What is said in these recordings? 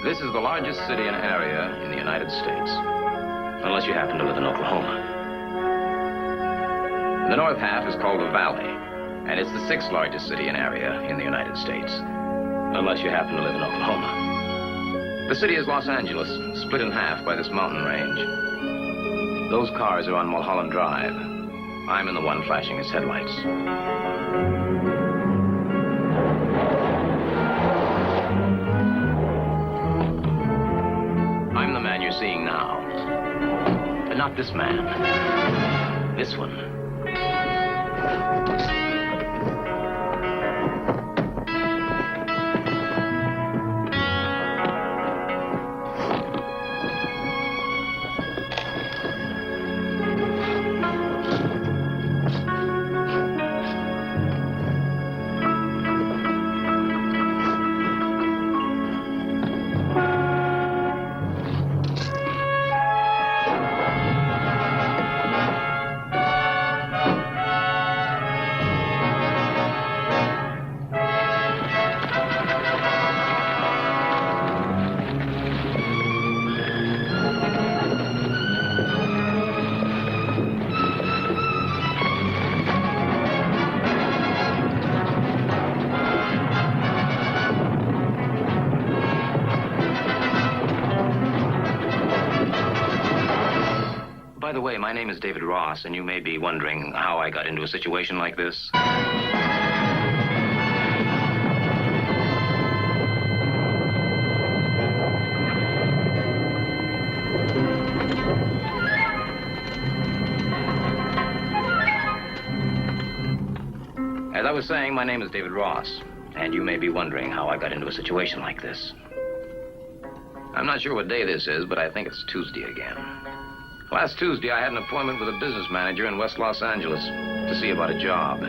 This is the largest city and area in the United States, unless you happen to live in Oklahoma. The north half is called the Valley, and it's the sixth largest city and area in the United States, unless you happen to live in Oklahoma. The city is Los Angeles, split in half by this mountain range. Those cars are on Mulholland Drive. I'm in the one flashing its headlights. I'm the man you're seeing now. But not this man. This one. By the way, my name is David Ross, and you may be wondering how I got into a situation like this. As I was saying, my name is David Ross, and you may be wondering how I got into a situation like this. I'm not sure what day this is, but I think it's Tuesday again. Last Tuesday, I had an appointment with a business manager in West Los Angeles to see about a job.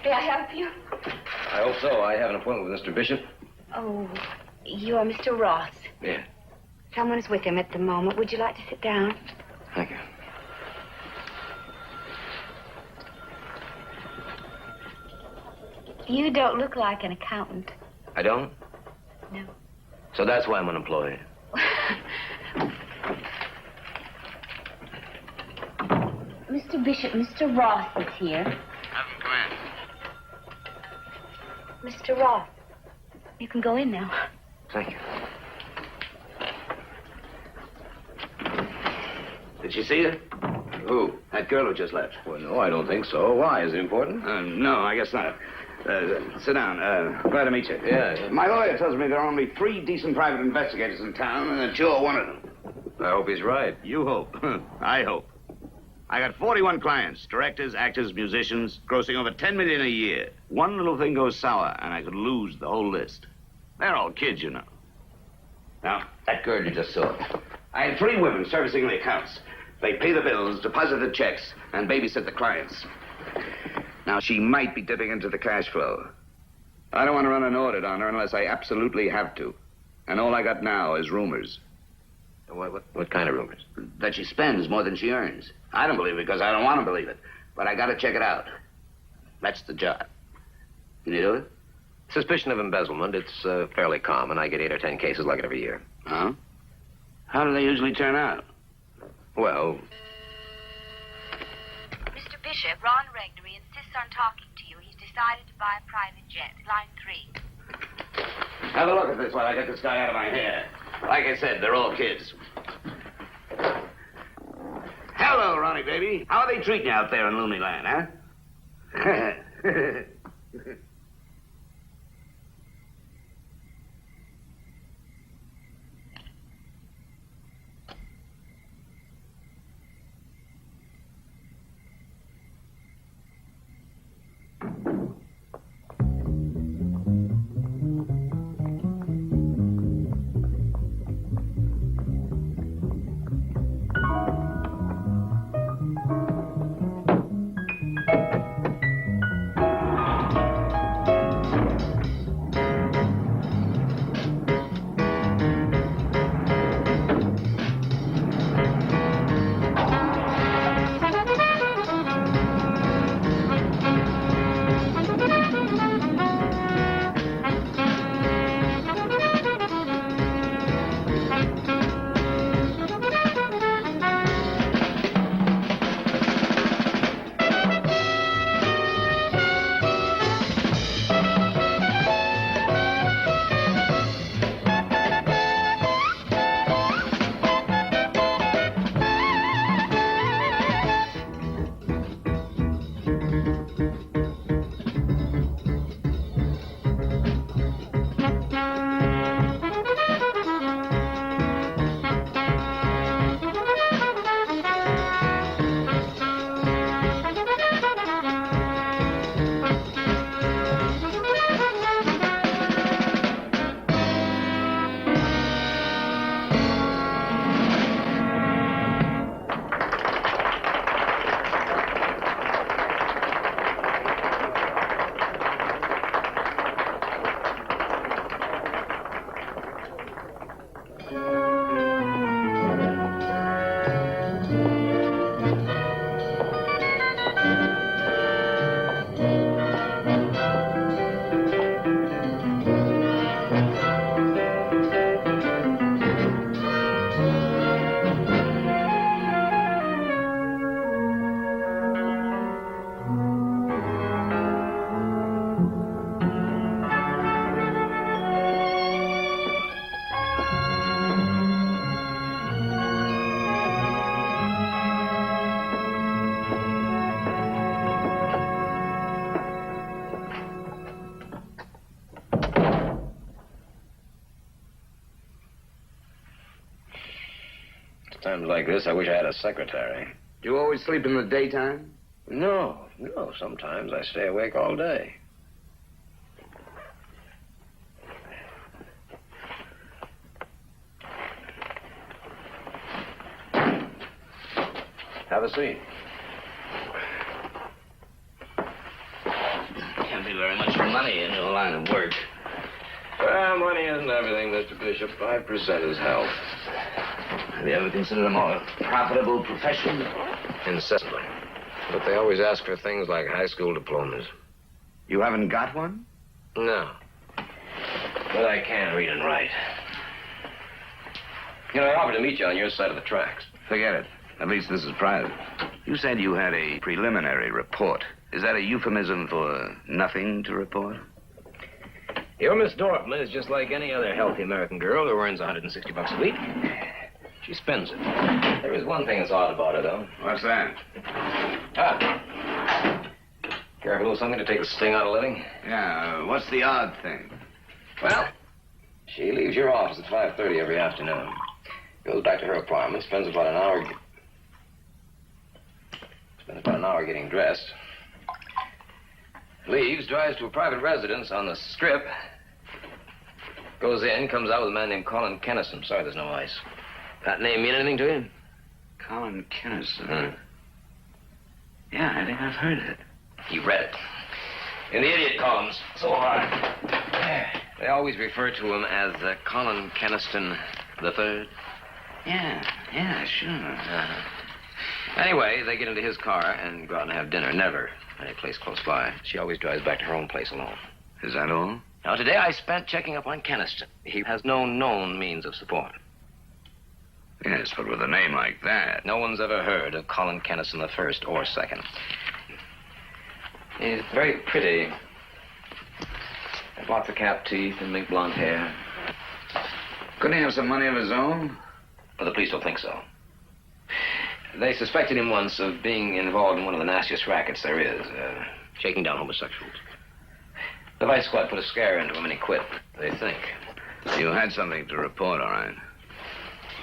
May I help you? I hope so. I have an appointment with Mr. Bishop. Oh, you are Mr. Ross. Yeah. Someone's with him at the moment. Would you like to sit down? Thank you. You don't look like an accountant. I don't? No. So that's why I'm unemployed. Mr. Bishop, Mr. Ross is here. Have him come in. Mr. Ross, you can go in now. Thank you. Did she see her? Who? That girl who just left. Well, no, I don't think so. Why? Is it important? No, I guess not. Sit down. Glad to meet you. Yeah. My lawyer tells me there are only 3 decent private investigators in town, and that you're one of them. I hope he's right. You hope. I hope. I got 41 clients, directors, actors, musicians, grossing over $10 million a year. One little thing goes sour, and I could lose the whole list. They're all kids, you know. Now, that girl you just saw. I had 3 women servicing the accounts. They pay the bills, deposit the checks, and babysit the clients. Now, she might be dipping into the cash flow. I don't want to run an audit on her unless I absolutely have to. And all I got now is rumors. What kind of rumors? That she spends more than she earns. I don't believe it because I don't want to believe it. But I got to check it out. That's the job. Can you do it? Suspicion of embezzlement, it's fairly common. I get 8 or 10 cases like it every year. Huh? How do they usually turn out? Well, Mr. Bishop, Ron Regnery insists on talking to you. He's decided to buy a private jet. Line 3. Have a look at this while I get this guy out of my hair. Like I said, they're all kids. Hello, Ronnie, baby. How are they treating you out there in Looney Land, huh? Times like this, I wish I had a secretary. Do you always sleep in the daytime? No. Sometimes I stay awake all day. Have a seat. Can't be very much money in your line of work. Well, money isn't everything, Mr. Bishop. 5% is health. Have you ever considered a more profitable profession? Incessantly. But they always ask for things like high school diplomas. You haven't got one? No. But I can read and write. You know, I offered to meet you on your side of the tracks. Forget it. At least this is private. You said you had a preliminary report. Is that a euphemism for nothing to report? Your Miss Dorfman is just like any other healthy American girl who earns $160 a week. She spends it. There is one thing that's odd about her, though. What's that? Care for a little something to take the sting out of living? Yeah, what's the odd thing? Well, she leaves your office at 5:30 every afternoon. Goes back to her apartment, spends about an hour getting dressed. Leaves, drives to a private residence on the Strip. Goes in, comes out with a man named Colin Kennison. Sorry, there's no ice. That name mean anything to you? Colin Kennison. Yeah, I think I've heard it. He read it. In the idiot columns. So have I. They always refer to him as Colin Kenniston III. Yeah, sure. Anyway, they get into his car and go out and have dinner. Never any place close by. She always drives back to her own place alone. Is that all? Now, today I spent checking up on Kenniston. He has no known means of support. Yes, but with a name like that. No one's ever heard of Colin Kennison the first or second. He's very pretty. Has lots of cap teeth and big blonde hair. Couldn't he have some money of his own? But the police don't think so. They suspected him once of being involved in one of the nastiest rackets there is, shaking down homosexuals. The Vice Squad put a scare into him and he quit, they think. You had something to report, all right.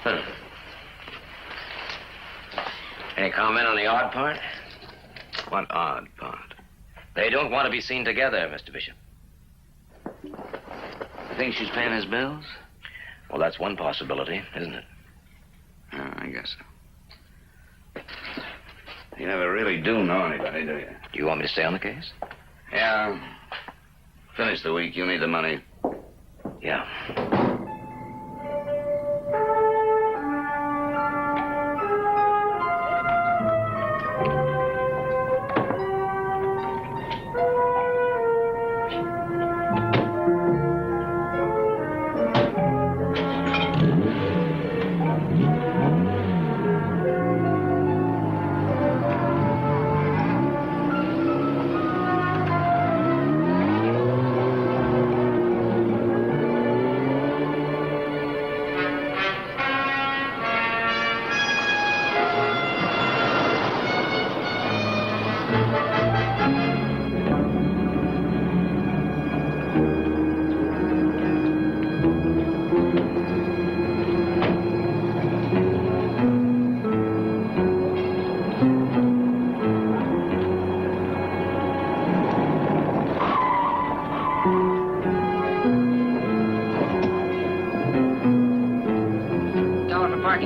Huh. Any comment on the odd part? What odd part? They don't want to be seen together, Mr. Bishop. You think she's paying his bills? Well, that's one possibility, isn't it? I guess so. You never really do know anybody, do you? Do you want me to stay on the case? Yeah. Finish the week. You need the money. Yeah.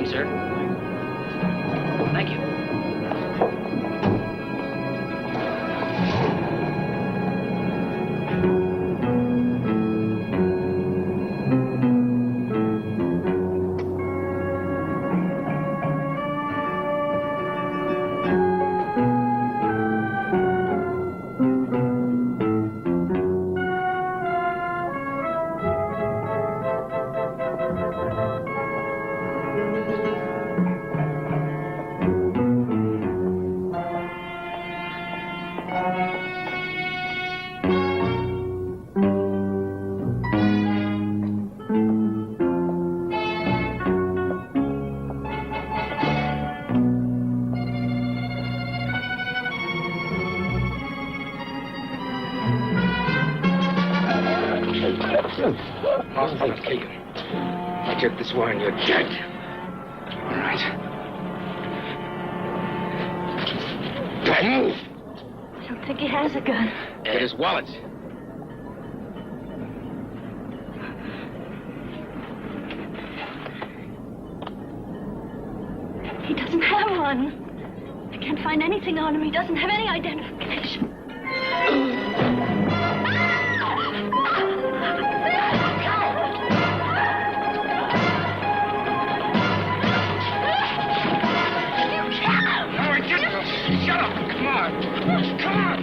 Sir. Thank you. I'll take him. I took this one, you're dead. All right. Move! I don't think he has a gun. Get his wallet. He doesn't have one. I can't find anything on him. He doesn't have any identification. Shut up! Come on! Come on!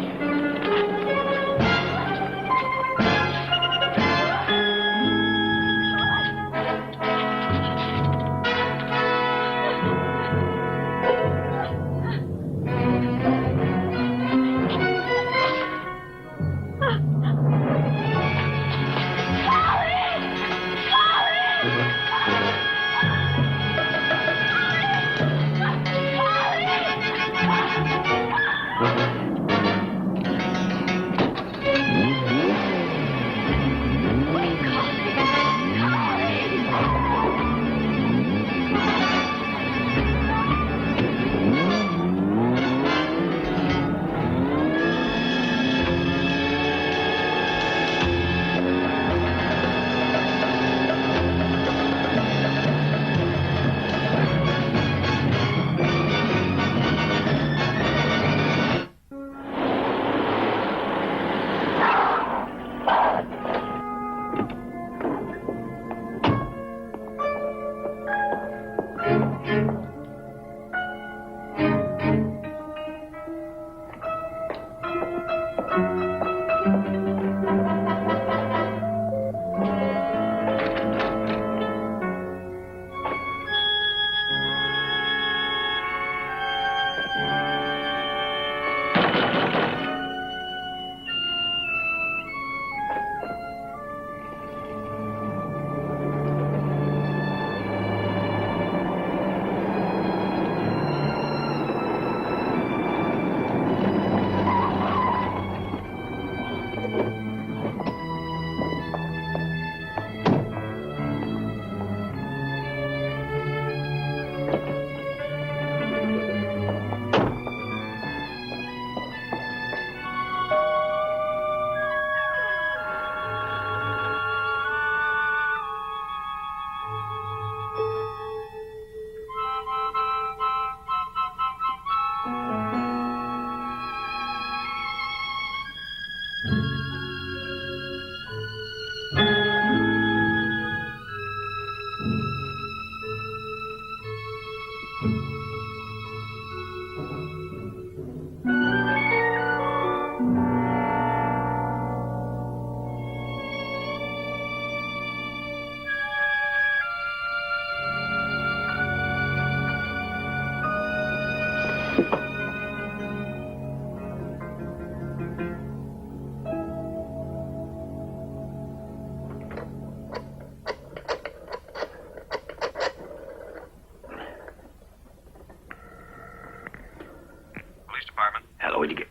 would you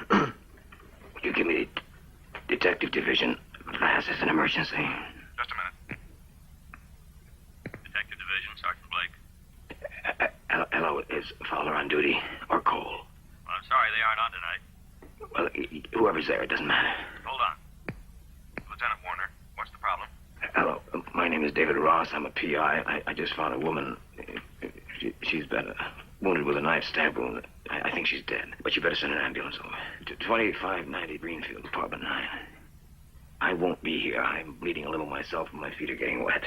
would you give me the detective division fast? It's an emergency. Just a minute. Detective Division, Sergeant Blake. Hello, is Fowler on duty or Cole? Well, I'm sorry they aren't on tonight. Well, whoever's there, it doesn't matter. Hold on. Lieutenant Warner, what's the problem? Hello, my name is David Ross. I'm a PI. I just found a woman. She's been wounded with a knife stab wound. I think she's dead. But you better send an ambulance over. To 2590 Greenfield, Apartment 9. I won't be here. I'm bleeding a little myself and my feet are getting wet.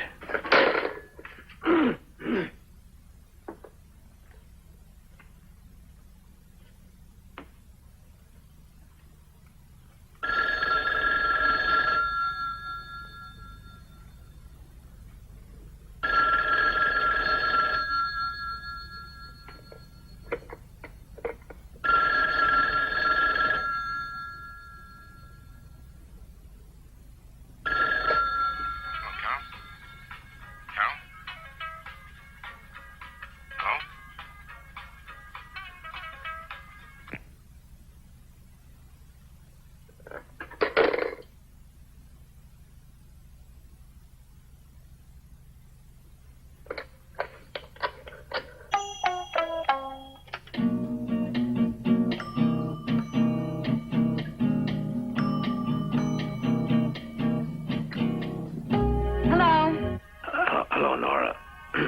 Hello, Nora. Did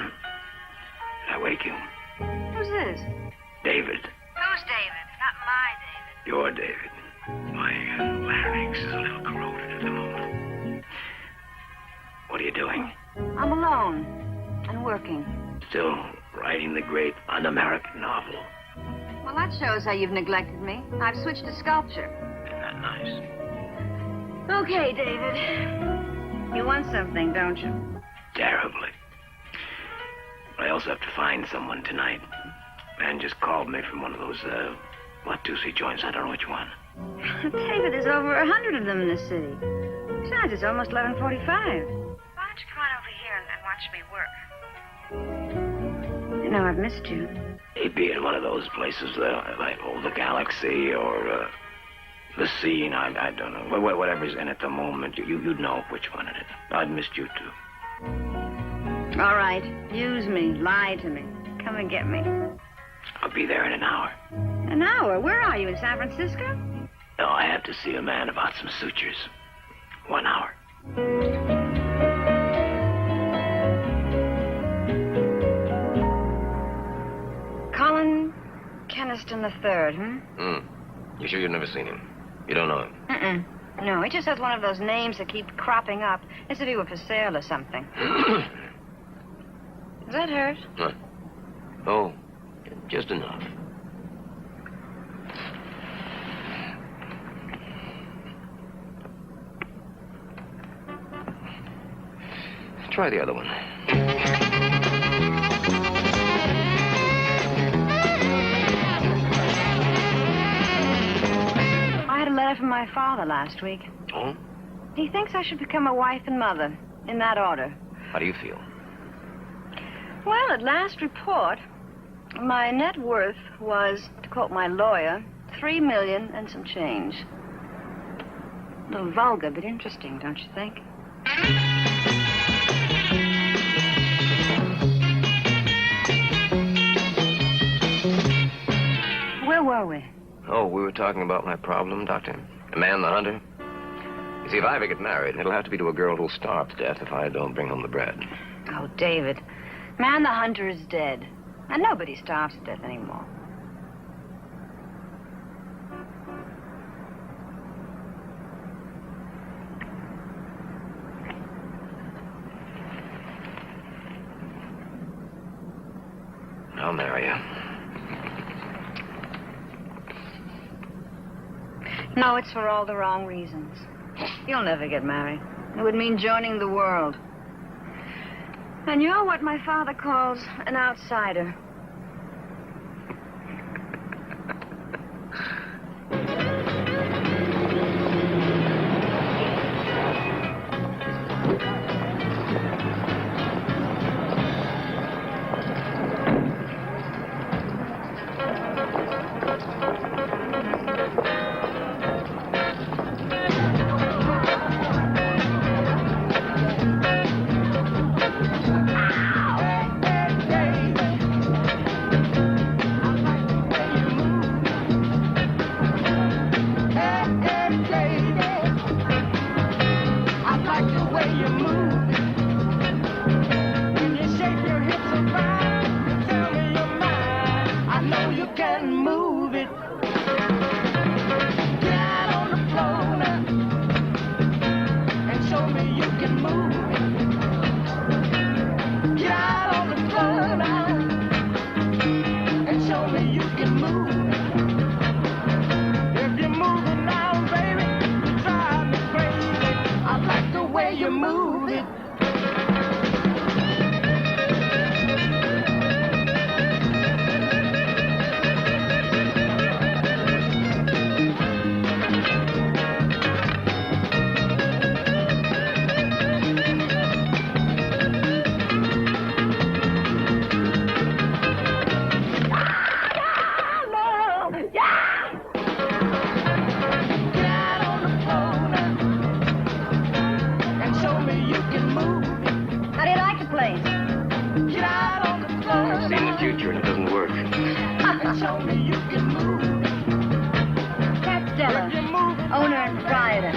I wake you? Who's this? David. Who's David? Not my David. Your David. My larynx is a little corroded at the moment. What are you doing? I'm alone and working. Still writing the great un-American novel. Well, that shows how you've neglected me. I've switched to sculpture. Isn't that nice? Okay, David. You want something, don't you? Terribly. I also have to find someone tonight. Man just called me from one of those, Watusi joints. I don't know which one. David, there's over 100 of them in the city. Besides, it's almost 11:45. Why don't you come on over here and watch me work? You know, I've missed you. He'd be in one of those places, like, the Galaxy or, the Scene. I don't know. Whatever's in at the moment, you'd know which one it is. I'd missed you, too. All right. Use me. Lie to me. Come and get me. I'll be there in an hour. An hour? Where are you, in San Francisco? No, I have to see a man about some sutures. 1 hour. Colin Keniston III, You sure you've never seen him? You don't know him? Mm-mm. No, he just has one of those names that keep cropping up, as if he were for sale or something. Does that hurt? Huh? Oh, just enough. Try the other one. I had a letter from my father last week. Oh? He thinks I should become a wife and mother, in that order. How do you feel? Well, at last report, my net worth was, to quote my lawyer, $3 million and some change. A little vulgar, but interesting, don't you think? Where were we? Oh, we were talking about my problem, Doctor. Man the Hunter. You see, if I ever get married, it'll have to be to a girl who'll starve to death if I don't bring home the bread. Oh, David, Man the Hunter is dead. And nobody starves to death anymore. I'll marry you. No, it's for all the wrong reasons. You'll never get married. It would mean joining the world. And you're what my father calls an outsider. Marshall. Cat Stella, owner and proprietor.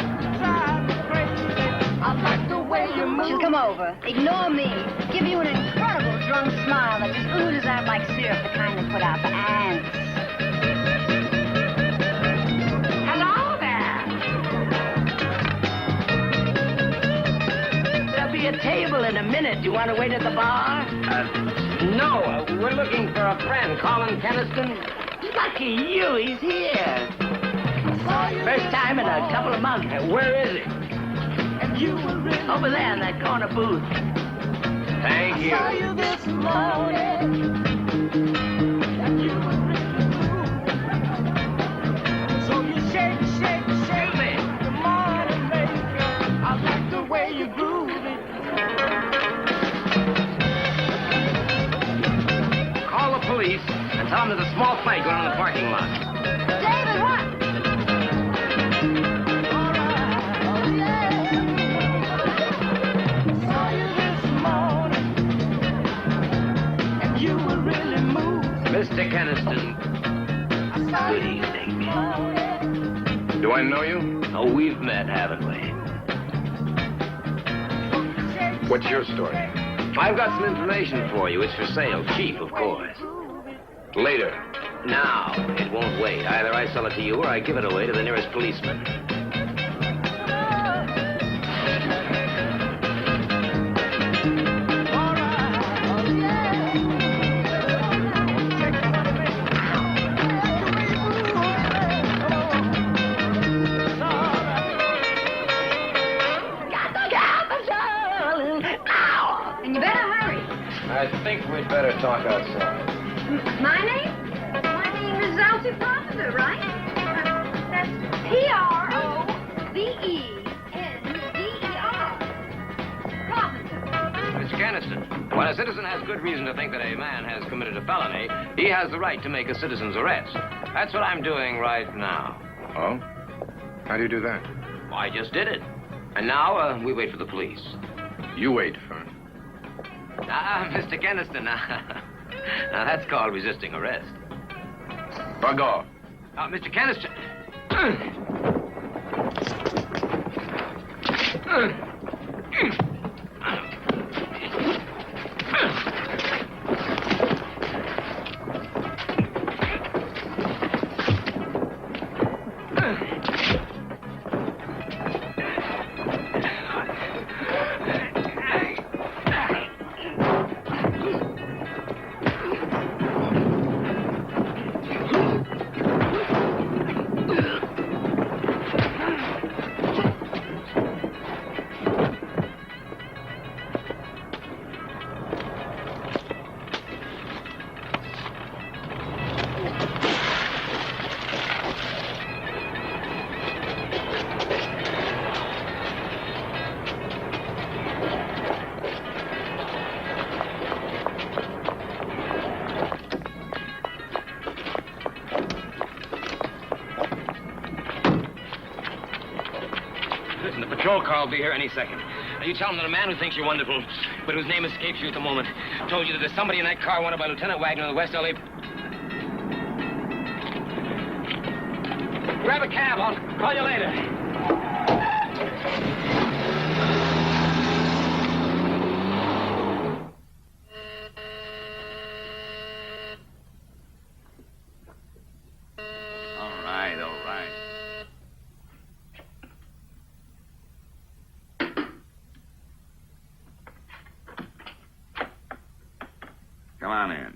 She'll come over, ignore me, give you an incredible drunk smile that just oozes out like syrup, the kind they put out for ants. Hello there. There'll be a table in a minute. You want to wait at the bar? No, we're looking for a friend, Colin Keniston. Lucky you, he's here. First time in a couple of months. Where is he? Over there in that corner booth. Thank you. Call the police and tell them there's a small fight going on in the parking lot. David, what? Mr. Keniston, good evening. Do I know you? Oh, we've met, haven't we? What's your story? I've got some information for you. It's for sale. Cheap, of course. Later. Now, it won't wait. Either I sell it to you or I give it away to the nearest policeman. And you better hurry. I think we'd better talk outside. My name? My name is Elsie Carpenter, right? That's P-R-O-V-E-N-D-E-R. Carpenter. Miss Keniston, when a citizen has good reason to think that a man has committed a felony, he has the right to make a citizen's arrest. That's what I'm doing right now. Oh? How do you do that? Well, I just did it. And now, we wait for the police. You wait, Fern. Mr. Keniston, now that's called resisting arrest. Bug off. Mr. Keniston. Listen, the patrol car will be here any second. Now, you tell them that a man who thinks you're wonderful, but whose name escapes you at the moment, told you that there's somebody in that car wanted by Lieutenant Wagner of the West L.A. Grab a cab. I'll call you later. All right, all right. Come on in.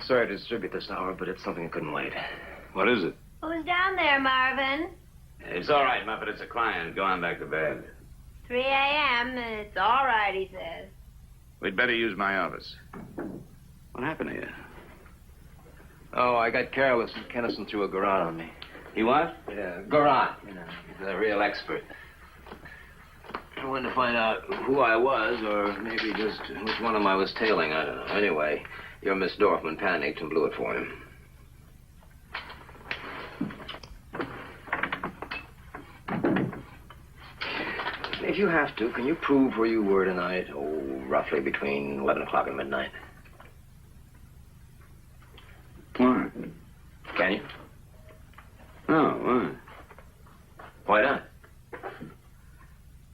Sorry to distribute this hour, but it's something that couldn't wait. What is it? Who's down there, Marvin? It's all right, Muppet. It's a client. Go on back to bed. 3 a.m. It's all right, he says. We'd better use my office. What happened to you? Oh, I got careless and Keniston threw a garrote on me. He what? Yeah, garrote. You know, he's a real expert. I wanted to find out who I was, or maybe just which one of them I was tailing. I don't know. Anyway, your Miss Dorfman panicked and blew it for him. If you have to, can you prove where you were tonight? Oh, roughly between 11 o'clock and midnight. Why? Can you? No, why? Why not?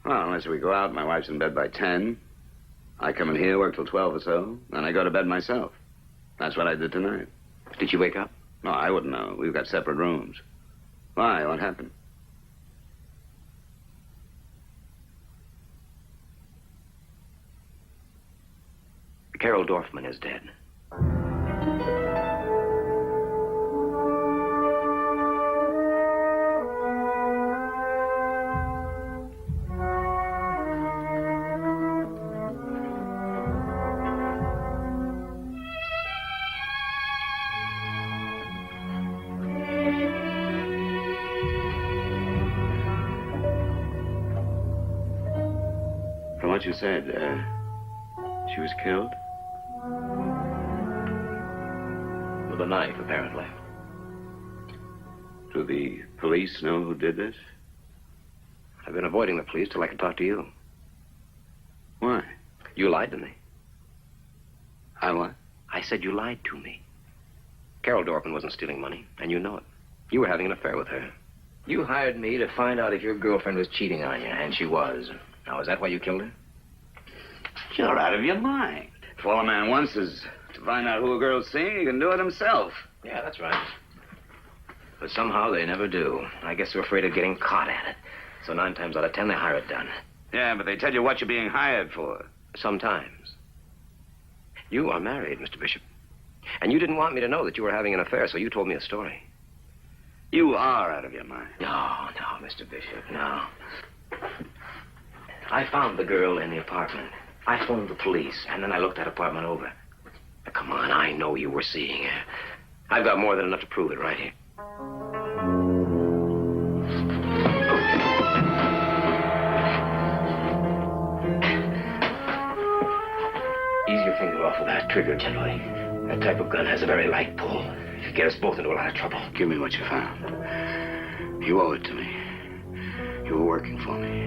Well, unless we go out, my wife's in bed by 10. I come in here, work till 12 or so, then I go to bed myself. That's what I did tonight. Did you wake up? No, I wouldn't know. We've got separate rooms. Why? What happened? Carol Dorfman is dead. From what you said, she was killed? With a knife, apparently. Do the police know who did this? I've been avoiding the police till I could talk to you. Why? You lied to me. I what? I said you lied to me. Carol Dorfman wasn't stealing money, and you know it. You were having an affair with her. You hired me to find out if your girlfriend was cheating on you, and she was. Now, is that why you killed her? You're out of your mind. If all a man wants is to find out who a girl's seeing, he can do it himself. Yeah, that's right. But somehow they never do. I guess they're afraid of getting caught at it. So 9 times out of 10, they hire it done. Yeah, but they tell you what you're being hired for. Sometimes. You are married, Mr. Bishop. And you didn't want me to know that you were having an affair, so you told me a story. You are out of your mind. No, Mr. Bishop, no. I found the girl in the apartment. I phoned the police, and then I looked that apartment over. Now, come on, I know you were seeing her. I've got more than enough to prove it right here. Ease your finger off of that trigger gently. That type of gun has a very light pull. It could get us both into a lot of trouble. Give me what you found. You owe it to me. You were working for me.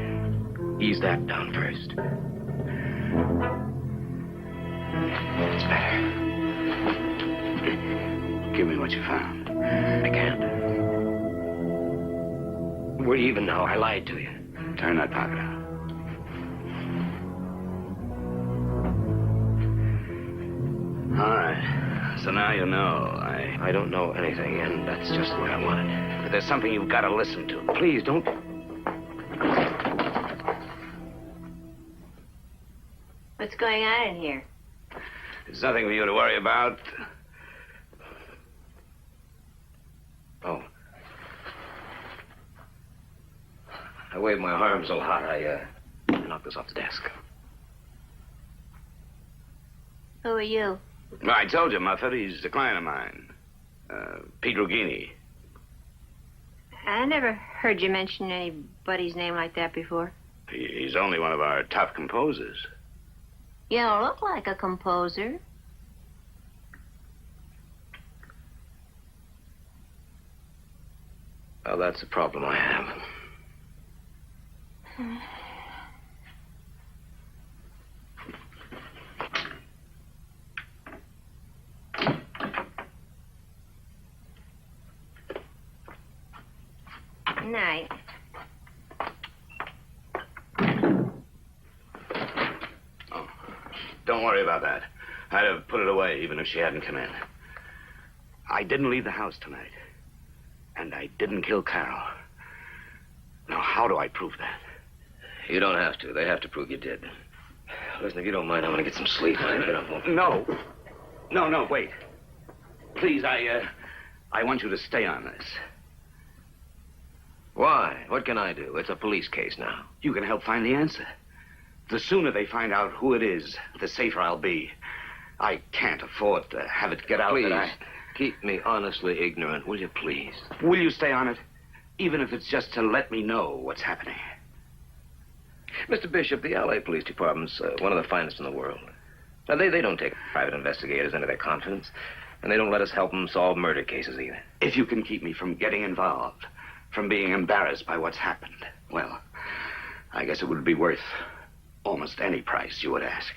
Ease that down first. It's better. Give me what you found. I can't. We're even now. I lied to you. Turn that pocket out. All right. So now you know. I don't know anything, and that's just what I wanted. But there's something you've got to listen to. Please, don't... What's going on in here? There's nothing for you to worry about. Oh. I waved my arms a lot. I knocked this off the desk. Who are you? Well, I told you, Muffet, he's a client of mine. Pete Rugini. I never heard you mention anybody's name like that before. He's only one of our top composers. You don't look like a composer. Well, that's a problem I have. Night. Oh, don't worry about that. I'd have put it away even if she hadn't come in. I didn't leave the house tonight. And I didn't kill Carol. Now, how do I prove that? You don't have to. They have to prove you did. Listen, if you don't mind, I'm going to get some sleep. No. No, wait. Please, I want you to stay on this. Why? What can I do? It's a police case now. You can help find the answer. The sooner they find out who it is, the safer I'll be. I can't afford to have it get out Please, that keep me honestly ignorant, will you, please? Will you stay on it? Even if it's just to let me know what's happening. Mr. Bishop, the L.A. Police Department's one of the finest in the world. Now, they don't take private investigators into their confidence, and they don't let us help them solve murder cases either. If you can keep me from getting involved, from being embarrassed by what's happened, well, I guess it would be worth almost any price you would ask.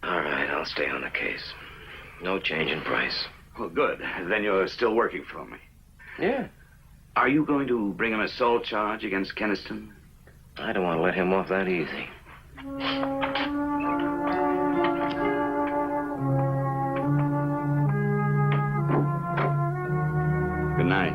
All right, I'll stay on the case. No change in price. Well, good. Then you're still working for me. Yeah. Are you going to bring an assault charge against Keniston? I don't want to let him off that easy. Good night.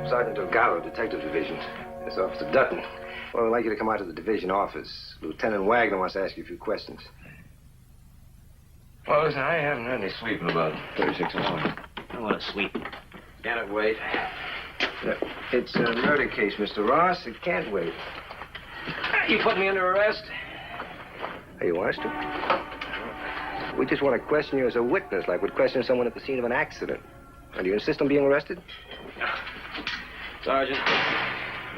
Sergeant Delgado, Detective Division. This is Officer Dutton. Well, I'd like you to come out to the division office. Lieutenant Wagner wants to ask you a few questions. Well, listen, I haven't had any sleep in about 36 hours. I want to sleep. Can it wait? It's a murder case, Mr. Ross. It can't wait. You put me under arrest? Hey, you want us to? We just want to question you as a witness, like we'd question someone at the scene of an accident. And do you insist on being arrested? Sergeant,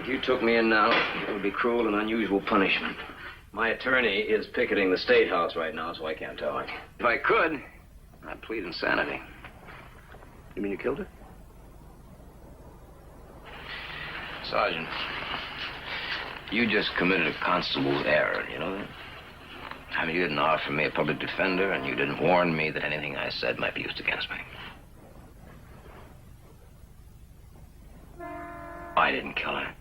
if you took me in now, it would be cruel and unusual punishment. My attorney is picketing the State House right now, so I can't talk. If I could, I'd plead insanity. You mean you killed her? Sergeant, you just committed a constable's error, you know that? I mean, you didn't offer me a public defender, and you didn't warn me that anything I said might be used against me. I didn't kill her.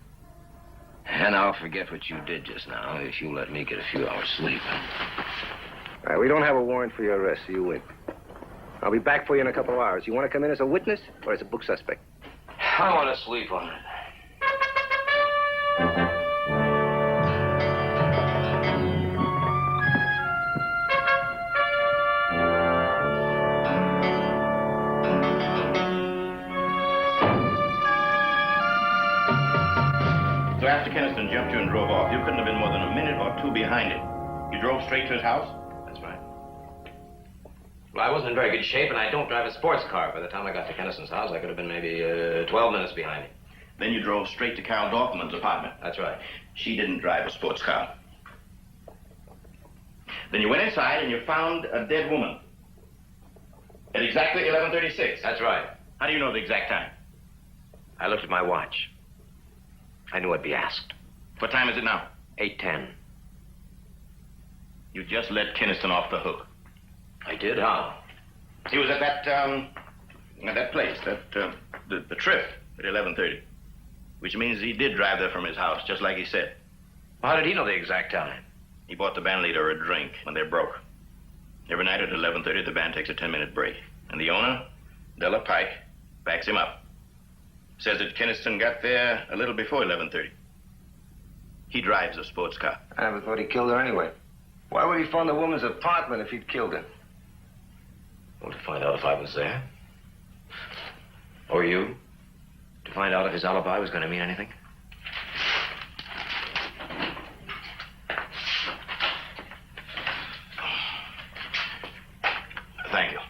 And I'll forget what you did just now if you let me get a few hours sleep. All right, we don't have a warrant for your arrest, so you win. I'll be back for you in a couple of hours. You want to come in as a witness or as a book suspect? I want to sleep on it. So after Keniston jumped you and drove off, you couldn't have been more than a minute or two behind him. You drove straight to his house? That's right. Well, I wasn't in very good shape, and I don't drive a sports car. By the time I got to Keniston's house, I could have been maybe 12 minutes behind him. Then you drove straight to Carol Dorfman's apartment. That's right. She didn't drive a sports car. Then you went inside and you found a dead woman. At exactly 11:36. That's right. How do you know the exact time? I looked at my watch. I knew I'd be asked. What time is it now? 8:10. You just let Keniston off the hook. I did? How? He was at that place, the Trip at 11:30. Which means he did drive there from his house, just like he said. Well, how did he know the exact time? He bought the band leader a drink when they broke. Every night at 11:30, the band takes a 10-minute break. And the owner, Della Pike, backs him up. Says that Keniston got there a little before 11:30. He drives a sports car. I never thought he killed her anyway. Why would he phone the woman's apartment if he'd killed her? Well, to find out if I was there. Or you. To find out if his alibi was going to mean anything. Thank you.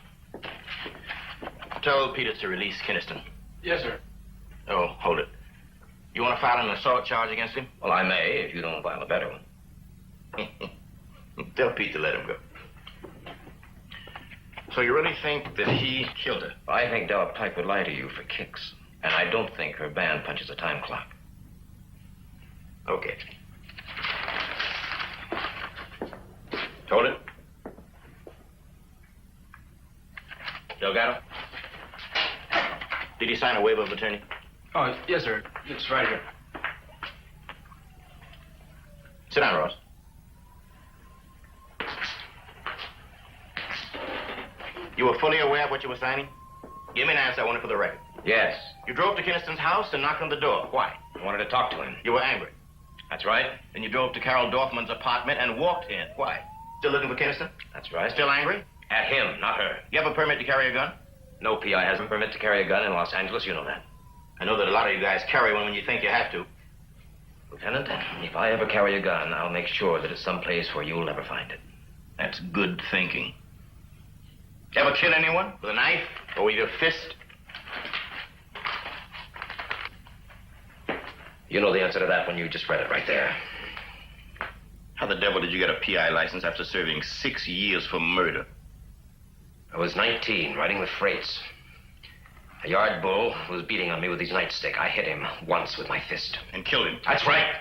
Tell Peters to release Keniston. Yes, sir. Oh, hold it. You want to file an assault charge against him? Well, I may, if you don't file a better one. Tell Pete to let him go. So you really think that he killed her? I think Della Pike would lie to you for kicks. And I don't think her band punches a time clock. Okay. Delgado? Did he sign a waiver of attorney? Oh, yes, sir. It's right here. Sit down, Ross. You were fully aware of what you were signing? Give me an answer. I want it for the record. Yes. You drove to Kinniston's house and knocked on the door. Why? I wanted to talk to him. You were angry. That's right. Then you drove to Carol Dorfman's apartment and walked in. Why? Still looking for Kinniston? That's right. Still angry? At him, not her. You have a permit to carry a gun? No PI has a permit to carry a gun in Los Angeles. You know that. I know that a lot of you guys carry one when you think you have to. Lieutenant, if I ever carry a gun, I'll make sure that it's someplace where you'll never find it. That's good thinking. Ever kill anyone with a knife or with your fist? You know the answer to that when you just read it right there. How the devil did you get a PI license after serving 6 years for murder? I was 19, riding the freights. A yard bull was beating on me with his nightstick. I hit him once with my fist. And killed him? That's right.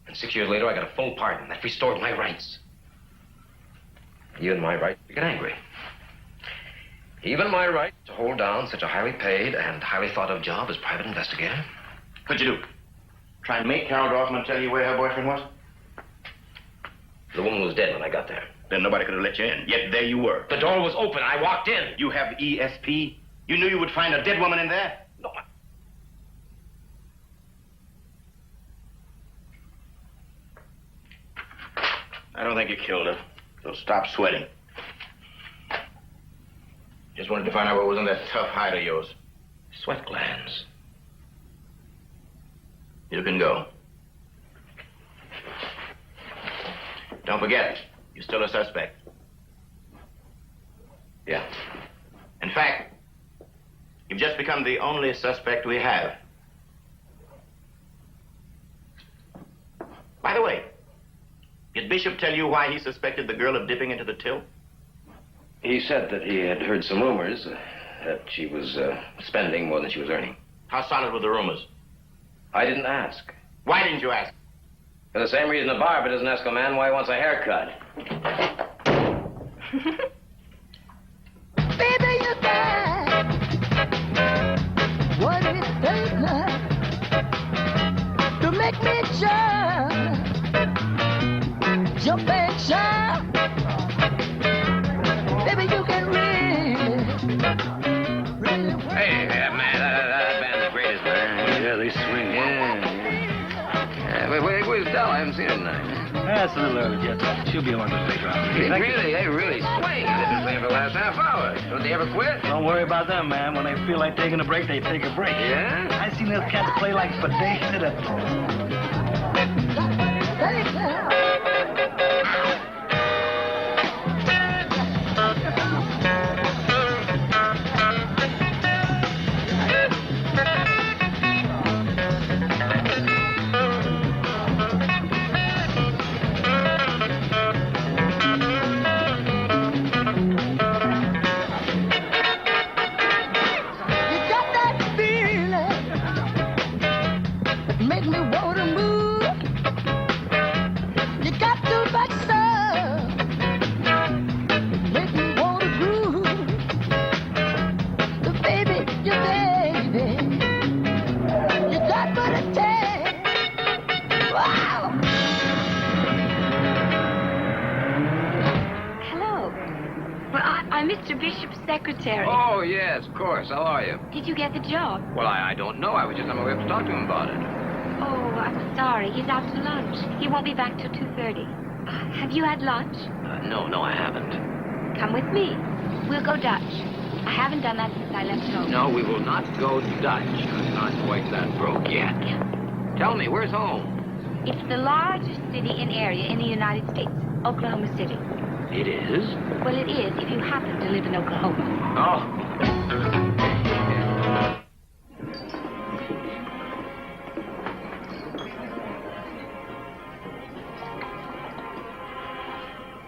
And 6 years later, I got a full pardon. That restored my rights. Even my right to get angry. Even my right to hold down such a highly paid and highly thought of job as private investigator. What'd you do? Try and make Carol Dorfman tell you where her boyfriend was? The woman was dead when I got there. Then nobody could have let you in. Yet there you were. The door was open. I walked in. You have ESP? You knew you would find a dead woman in there? No, I don't think you killed her. So stop sweating. Just wanted to find out what was in that tough hide of yours. Sweat glands. You can go. Don't forget, you're still a suspect. Yeah. In fact, you've just become the only suspect we have. By the way, did Bishop tell you why he suspected the girl of dipping into the till? He said that he had heard some rumors that she was spending more than she was earning. How solid were the rumors? I didn't ask. Why didn't you ask? For the same reason a barber doesn't ask a man why he wants a haircut. Baby, you got what it takes now to make me jump and shout. Baby, you can really. Hey, man, that band's the greatest, man. Yeah, they swing. Where's Dell? I haven't seen her tonight. That's a little early yet. She'll be along to stick around. They really swing. They've been playing for the last half hour. Don't they ever quit? Don't worry about them, man. When they feel like taking a break, they take a break. Yeah? I've seen those cats play like for days at a... Mr. Bishop's secretary. Oh, yes, of course. How are you? Did you get the job? Well, I don't know. I was just on my way up to talk to him about it. Oh, I'm sorry. He's out to lunch. He won't be back till 2:30. Have you had lunch? No, I haven't. Come with me. We'll go Dutch. I haven't done that since I left home. No, we will not go Dutch. I'm not quite that broke yet. Tell me, where's home? It's the largest city in area in the United States, Oklahoma City. It is? Well, it is if you happen to live in Oklahoma. Oh.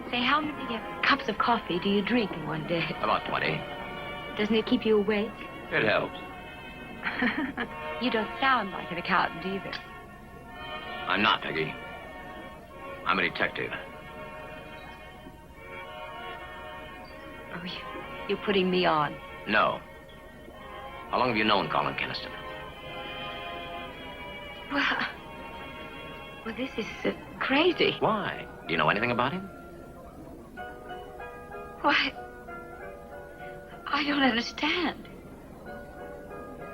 Say, how many cups of coffee do you drink in one day? About 20. Doesn't it keep you awake? It helps. You don't sound like an accountant either. I'm not, Peggy. I'm a detective. You're putting me on. No. How long have you known Colin Keniston? Well, this is crazy. Why? Do you know anything about him? Why? I don't understand.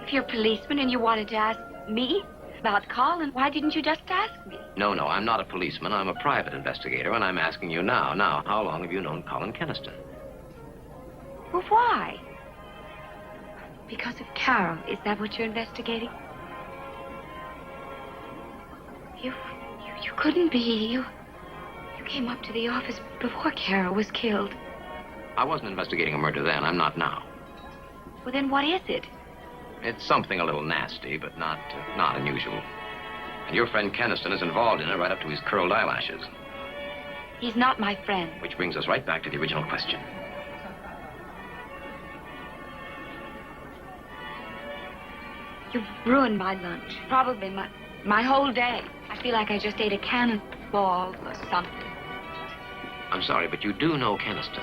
If you're a policeman and you wanted to ask me about Colin, why didn't you just ask me? No, I'm not a policeman. I'm a private investigator, and I'm asking you now. Now, how long have you known Colin Keniston? Well, why? Because of Carol. Is that what you're investigating? You couldn't be. You came up to the office before Carol was killed. I wasn't investigating a murder then. I'm not now. Well, then what is it? It's something a little nasty, but not unusual. And your friend Keniston is involved in it right up to his curled eyelashes. He's not my friend. Which brings us right back to the original question. You've ruined my lunch. Probably my whole day. I feel like I just ate a cannonball or something. I'm sorry, but you do know Keniston.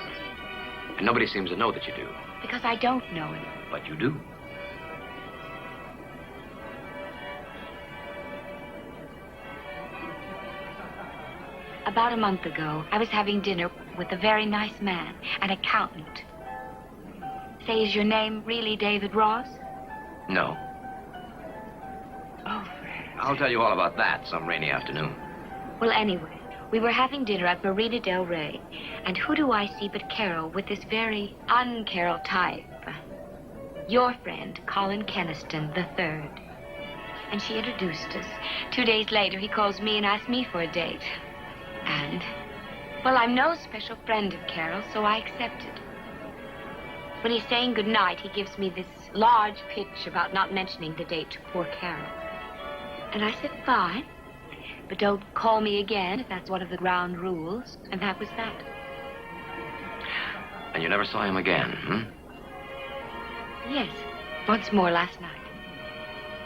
And nobody seems to know that you do. Because I don't know him. But you do. About a month ago, I was having dinner with a very nice man, an accountant. Say, is your name really David Ross? No. Oh, I'll tell you all about that some rainy afternoon. Well, anyway, we were having dinner at Marina Del Rey, and who do I see but Carol with this very un-Carol type? Your friend, Colin Keniston III. And she introduced us. 2 days later, he calls me and asks me for a date. And, well, I'm no special friend of Carol, so I accepted. When he's saying goodnight, he gives me this large pitch about not mentioning the date to poor Carol. And I said, fine, but don't call me again if that's one of the ground rules. And that was that. And you never saw him again, hmm? Yes, once more last night.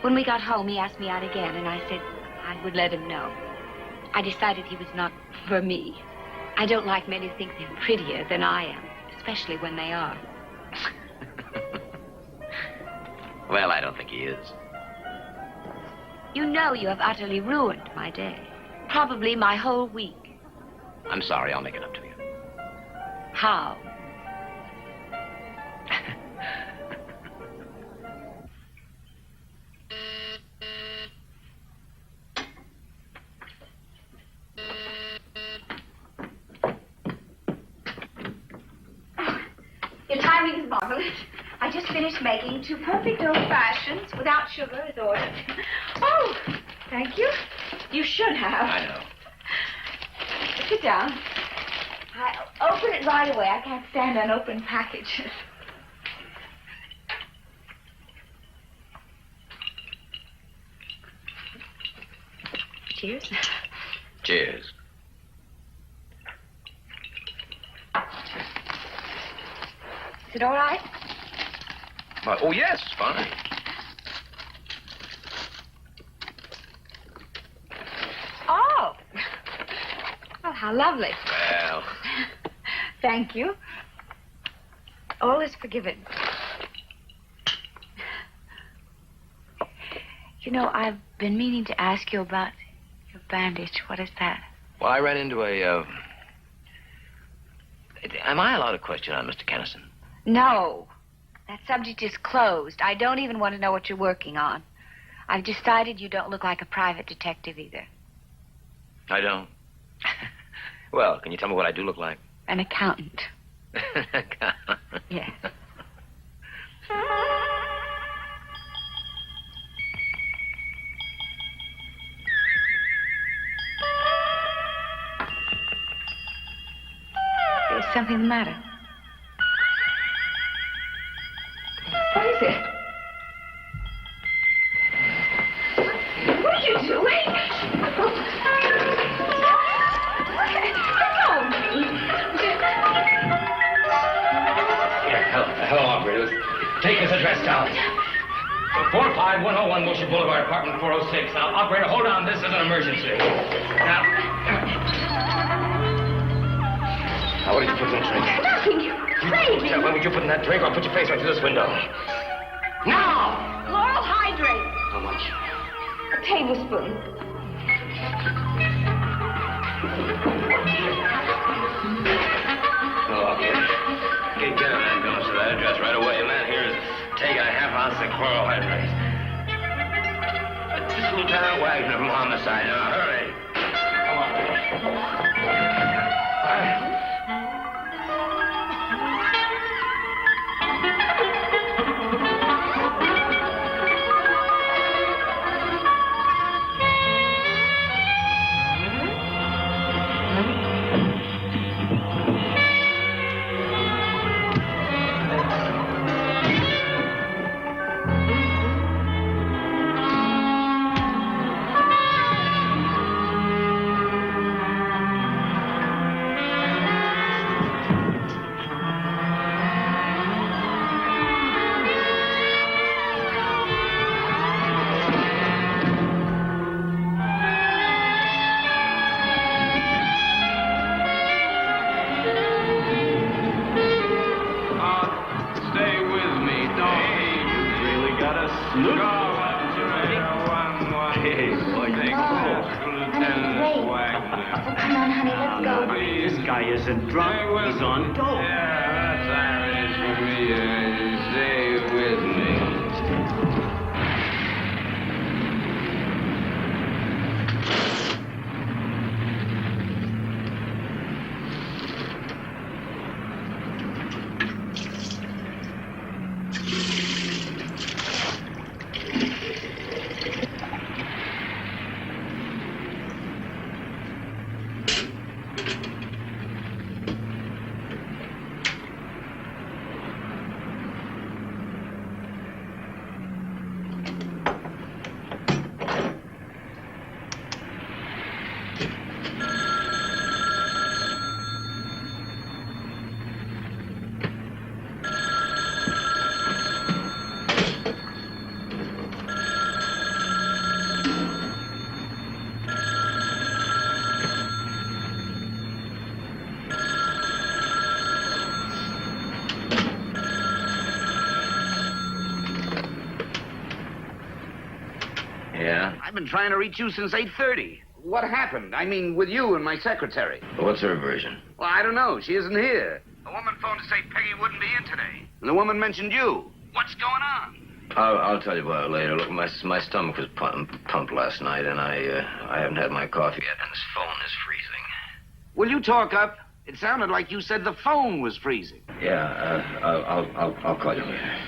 When we got home, he asked me out again, and I said I would let him know. I decided he was not for me. I don't like men who think they're prettier than I am, especially when they are. Well, I don't think he is. You know you have utterly ruined my day. Probably my whole week. I'm sorry, I'll make it up to you. How? Your timing is marvelous. I just finished making 2 perfect old-fashions without sugar as ordered. Oh, thank you. You should have. I know. Sit down. I'll open it right away. I can't stand unopened packages. Cheers. Cheers. Is it all right? Oh, yes, fine. Oh. Oh, how lovely. Well. Thank you. All is forgiven. You know, I've been meaning to ask you about your bandage. What is that? Well, I ran into a, Am I allowed to question on Mr. Keniston? No. That subject is closed. I don't even want to know what you're working on. I've decided you don't look like a private detective either. I don't. Well, can you tell me what I do look like? An accountant. Yes. Is something the matter? What is it? What are you doing? Hello, operator. Take this address down. 45101 Wilshire Boulevard, apartment 406. Now, operator, hold on. This is an emergency. Now, what did you put in the drink? Nothing. You crazy. yourself. When would you put in that drink or put your face right through this window? Now! Laurel hydrate. How much? A tablespoon. Oh, get an ambulance to that address right away. A man here is taking a half-ounce of chloral hydrate. This is Lieutenant Wagner from Homicide. Now, hurry. Come on. This guy isn't drunk. He's on dope. Yeah, that's Irish for me. Stay with me. Yeah? I've been trying to reach you since 8:30. What happened? I mean, with you and my secretary. What's her version? Well, I don't know. She isn't here. The woman phoned to say Peggy wouldn't be in today. And the woman mentioned you. What's going on? I'll tell you about it later. Look, my stomach was pumped last night, and I haven't had my coffee yet, and this phone is freezing. Will you talk up? It sounded like you said the phone was freezing. Yeah, I'll call you later.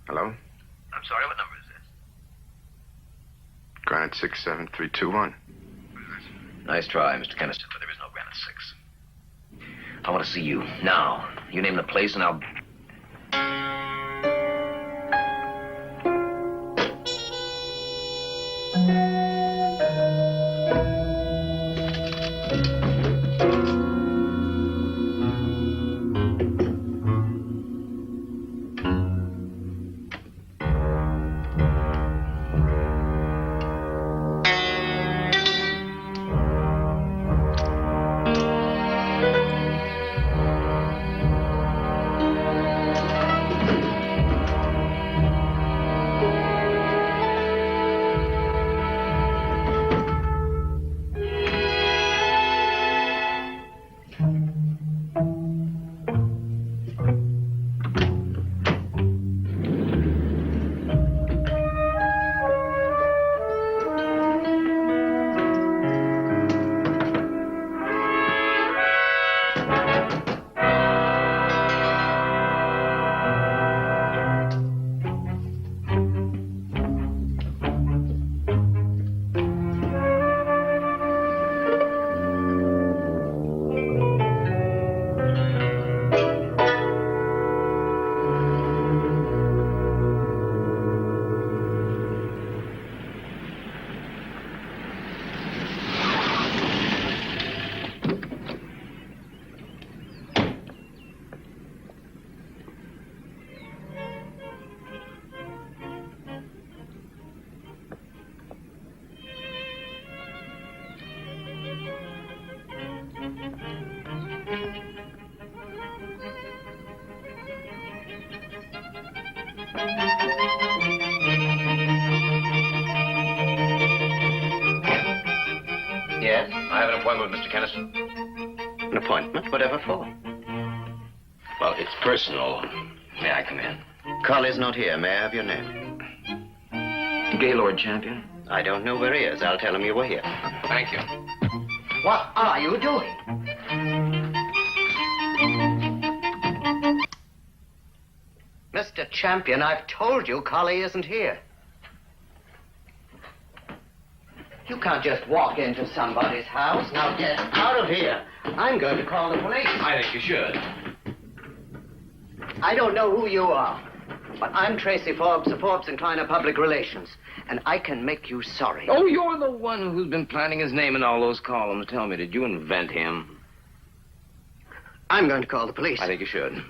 Hello? I'm sorry, what number is this? Granite 67321. Nice try, Mr. Keniston, but there is no Granite 6. I want to see you now. You name the place, and I'll... have an appointment with Mr. Keniston? An appointment? Whatever for? Well, it's personal. May I come in? Collie's not here. May I have your name? Gaylord Champion. I don't know where he is. I'll tell him you were here. Thank you. What are you doing? Mr. Champion, I've told you Collie isn't here. You can't just walk into somebody's house. Now get out of here. I'm going to call the police. I think you should. I don't know who you are, but I'm Tracy Forbes of Forbes and Kleiner Public Relations, and I can make you sorry. Oh, you're the one who's been planting his name in all those columns. Tell me, did you invent him? I'm going to call the police. I think you should.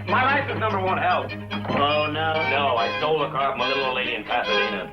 My license number won't help. Oh, no. No, I stole the car from a little old lady in Pasadena.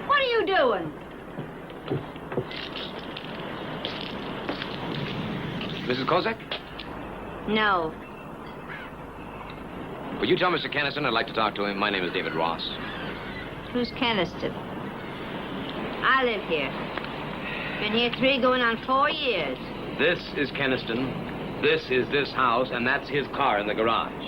What are you doing? Mrs. Kozak? No. Will you tell Mr. Keniston I'd like to talk to him? My name is David Ross. Who's Keniston? I live here. Been here 3 going on 4 years. This is Keniston. This is this house, and that's his car in the garage.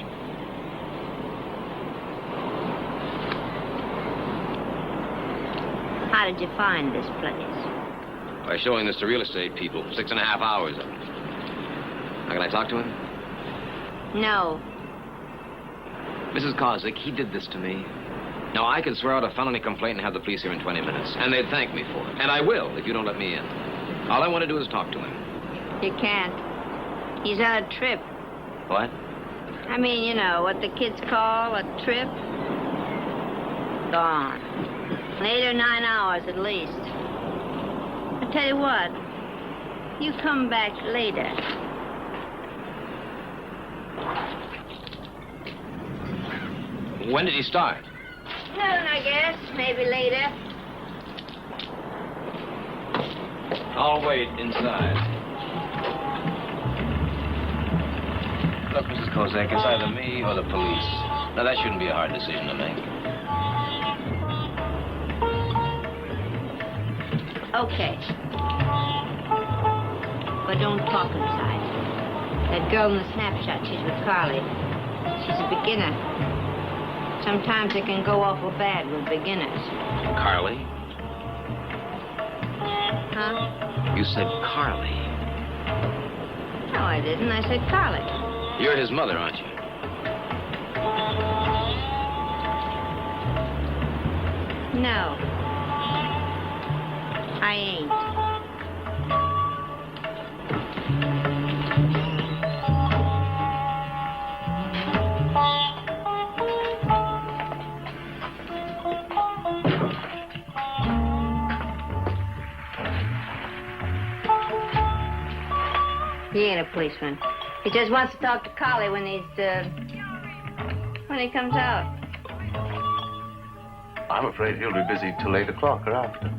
How did you find this place? By showing this to real estate people. 6.5 hours of it. Now, can I talk to him? No. Mrs. Kozak, he did this to me. Now, I could swear out a felony complaint and have the police here in 20 minutes. And they'd thank me for it. And I will, if you don't let me in. All I want to do is talk to him. You can't. He's on a trip. What? I mean, you know, what the kids call a trip. Gone. 8 or 9 hours at least. I tell you what, you come back later. When did he start? Noon, I guess. Maybe later. I'll wait inside. Look, Mrs. Kozak, it's either me or the police. Now, that shouldn't be a hard decision to make. Okay. But don't talk inside. That girl in the snapshot, she's with Carly. She's a beginner. Sometimes it can go awful bad with beginners. Carly? Huh? You said Carly. No, I didn't. I said Carly. You're his mother, aren't you? No. I ain't. He ain't a policeman. He just wants to talk to Collie when he comes out. I'm afraid he'll be busy till 8 o'clock or after.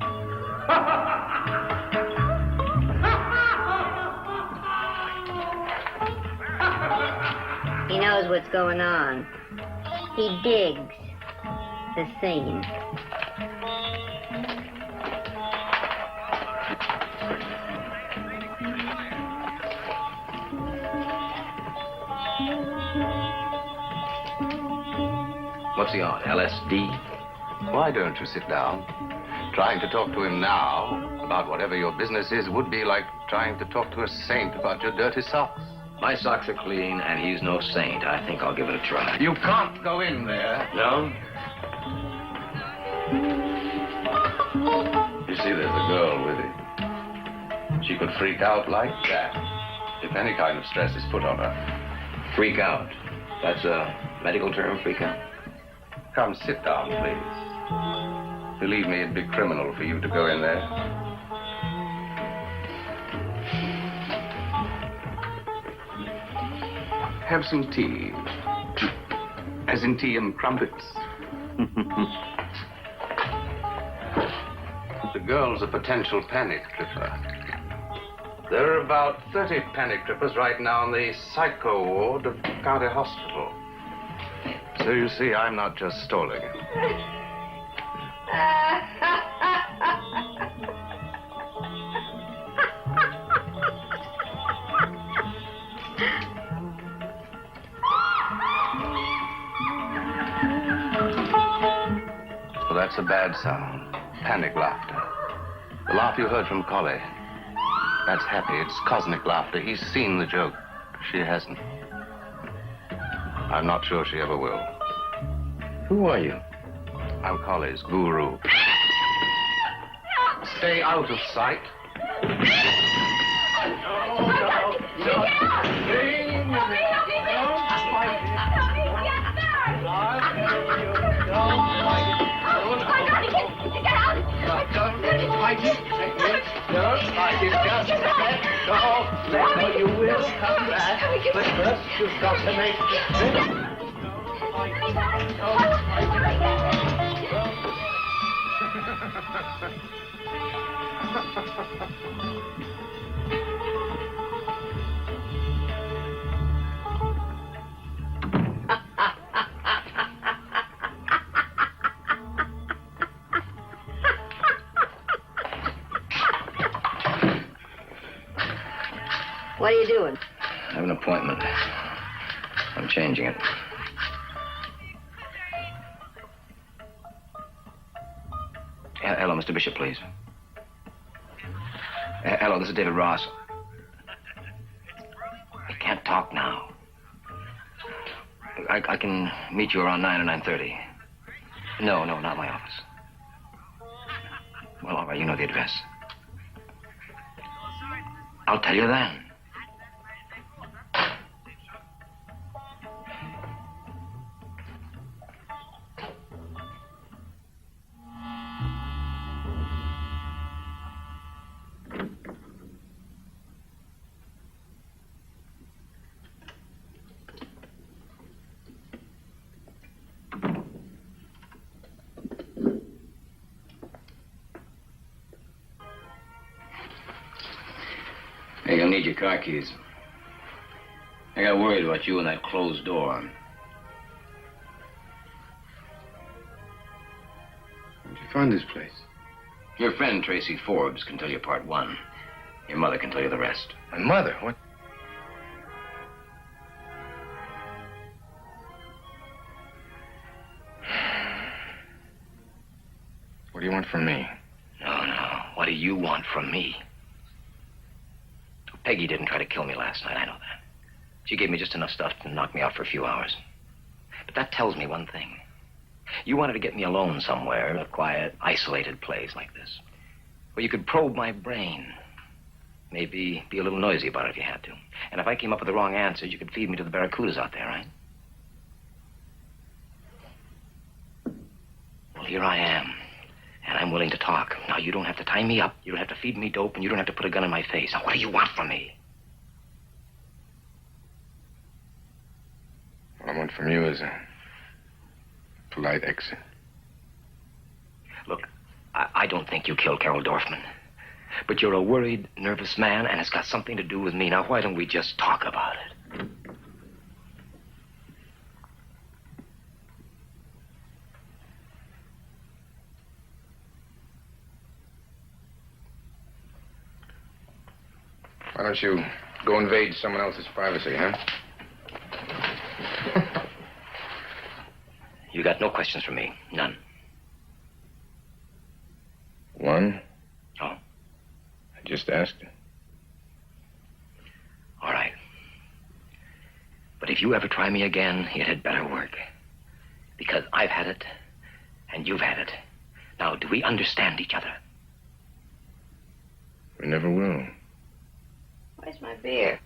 He knows what's going on. He digs the scene. What's he on, LSD? Why don't you sit down? Trying to talk to him now about whatever your business is would be like trying to talk to a saint about your dirty socks. My socks are clean, and he's no saint. I think I'll give it a try. You can't go in there. No? You see, there's a girl with it. She could freak out like that if any kind of stress is put on her. Freak out. That's a medical term, freak out? Come, sit down, please. Believe me, it'd be criminal for you to go in there. Have some tea. As in tea and crumpets. The girl's a potential panic tripper. There are about 30 panic trippers right now in the psycho ward of County Hospital. So you see, I'm not just stalling him. Well, that's a bad sound. Panic laughter. The laugh you heard from Collie. That's happy. It's cosmic laughter. He's seen the joke. She hasn't. I'm not sure she ever will. Who are you? I'm Collie's guru. Stay out of sight. No, you will come back. But first, you've got to make What are you doing? I have an appointment. I'm changing it. Hello, Mr. Bishop, please. Hello, this is David Ross. I can't talk now. I can meet you around 9 or 9:30. No, not my office. Well, all right, you know the address. I'll tell you then. Hey, you'll need your car keys. I got worried about you and that closed door. Where'd you find this place? Your friend, Tracy Forbes, can tell you part one. Your mother can tell you the rest. My mother? What? What do you want from me? No. What do you want from me? Peggy didn't try to kill me last night, I know that. She gave me just enough stuff to knock me out for a few hours. But that tells me one thing. You wanted to get me alone somewhere, a quiet, isolated place like this, where you could probe my brain. Maybe be a little noisy about it if you had to. And if I came up with the wrong answers, you could feed me to the barracudas out there, right? Well, here I am. And I'm willing to talk. Now, you don't have to tie me up. You don't have to feed me dope, and you don't have to put a gun in my face. Now, what do you want from me? from you is a polite exit. Look, I don't think you killed Carol Dorfman. But you're a worried, nervous man, and it's got something to do with me. Now, why don't we just talk about it? Why don't you go invade someone else's privacy, huh? You got no questions for me. None. One? Oh? I just asked. All right. But if you ever try me again, it had better work. Because I've had it, and you've had it. Now, do we understand each other? We never will. Where's my beer?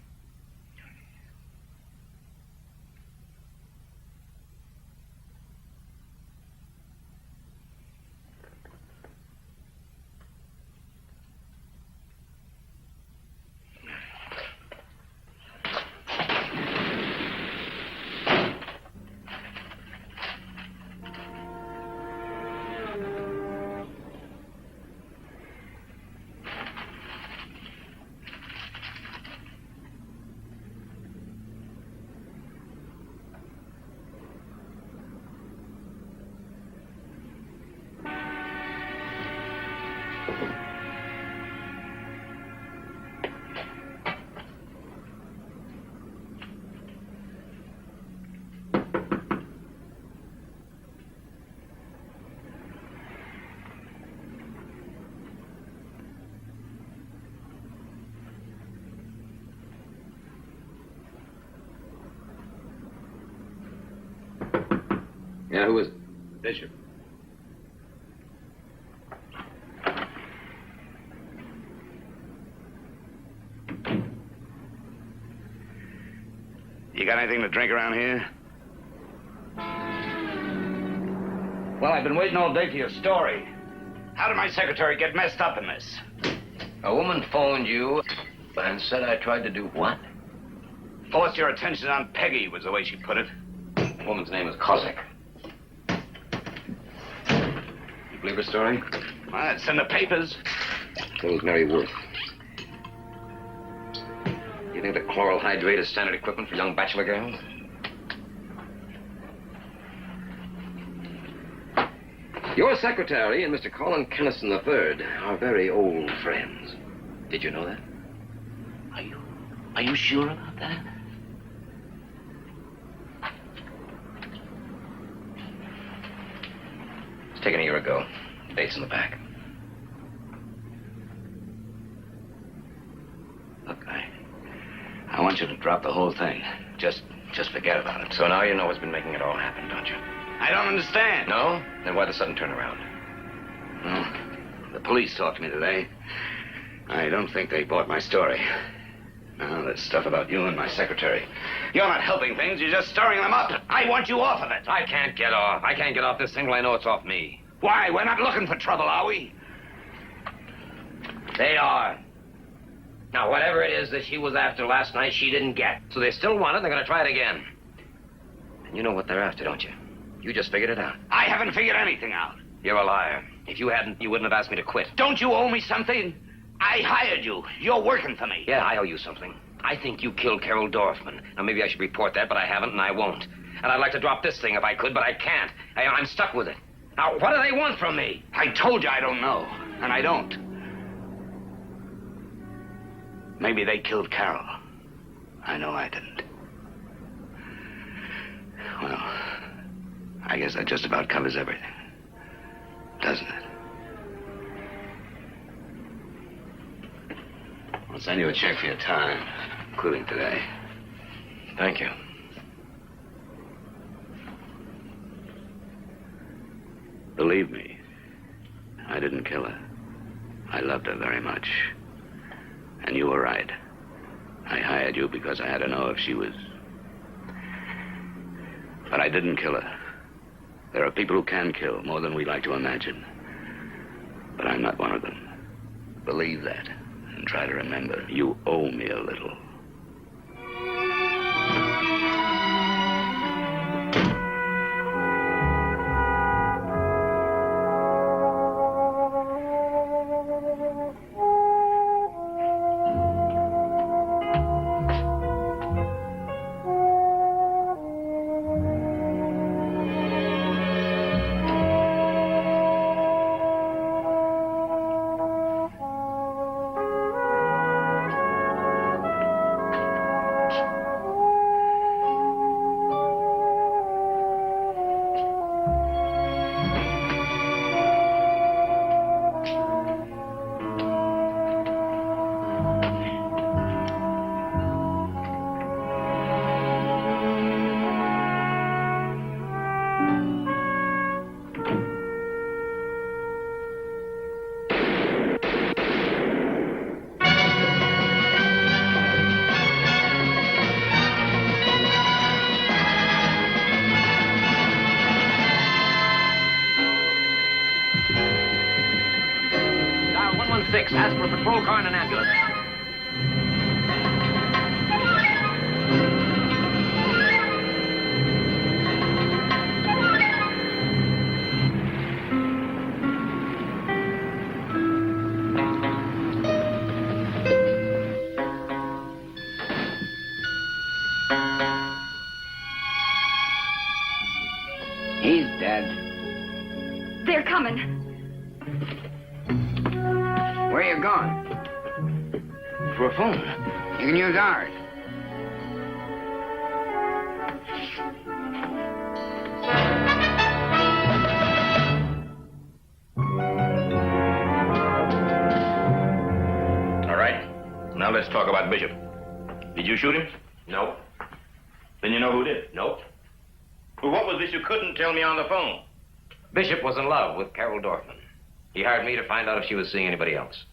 Yeah, who is it? Bishop. You got anything to drink around here? Well, I've been waiting all day for your story. How did my secretary get messed up in this? A woman phoned you and said I tried to do what? Forced your attention on Peggy, was the way she put it. The woman's name is Kozak. You believe her story? Well, it's in the papers. So was Mary Worth. You think that chloral hydrate is standard equipment for young bachelor girls? Your secretary and Mr. Colin Keniston III are very old friends. Did you know that? Are you sure about that? It's taken a year ago. Date's in the back. Look, I want you to drop the whole thing. Just forget about it. So now you know what's been making it all happen, don't you? I don't understand. No? Then why the sudden turnaround? Well, the police talked to me today. I don't think they bought my story. Now, that stuff about you and my secretary. You're not helping things, you're just stirring them up. I want you off of it. I can't get off. I can't get off this thing till I know it's off me. Why? We're not looking for trouble, are we? They are. Now, whatever it is that she was after last night, she didn't get. So they still want it, and they're going to try it again. And you know what they're after, don't you? You just figured it out. I haven't figured anything out. You're a liar. If you hadn't, you wouldn't have asked me to quit. Don't you owe me something? I hired you. You're working for me. Yeah, I owe you something. I think you killed Carol Dorfman. Now, maybe I should report that, but I haven't, and I won't. And I'd like to drop this thing if I could, but I can't. I'm stuck with it. Now, what do they want from me? I told you I don't know, and I don't. Maybe they killed Carol. I know I didn't. Well, I guess that just about covers everything. Doesn't it? I'll send you a check for your time, including today. Thank you. Believe me, I didn't kill her. I loved her very much. And you were right. I hired you because I had to know if she was... But I didn't kill her. There are people who can kill more than we like to imagine. But I'm not one of them. Believe that. And try to remember, you owe me a little. 6. Ask for a patrol car and an ambulance. He's dead. They're coming. Where you going? For a phone. You can use ours. All right. Now let's talk about Bishop. Did you shoot him? No. Then you know who did? Nope. Well, what was this you couldn't tell me on the phone? Bishop was in love with Carol Dorfman. He hired me to find out if she was seeing anybody else.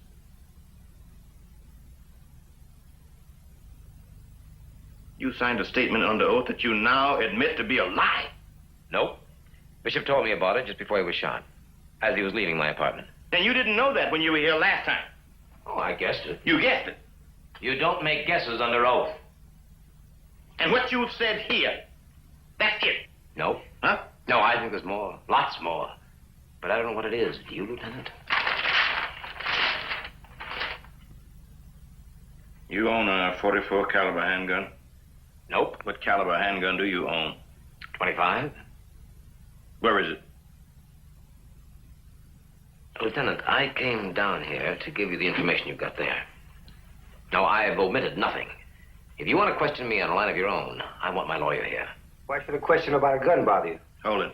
You signed a statement under oath that you now admit to be a lie. Nope. Bishop told me about it just before he was shot, as he was leaving my apartment. And you didn't know that when you were here last time. Oh, I guessed it. You guessed it. You don't make guesses under oath. And what you've said here, that's it. Nope. Huh? No, I think there's more. Lots more. But I don't know what it is. Do you, Lieutenant? You own a .44 caliber handgun? Nope. What caliber handgun do you own? 25. Where is it? Lieutenant, I came down here to give you the information you've got there. No, I have omitted nothing. If you want to question me on a line of your own, I want my lawyer here. Why should a question about a gun bother you? Hold it.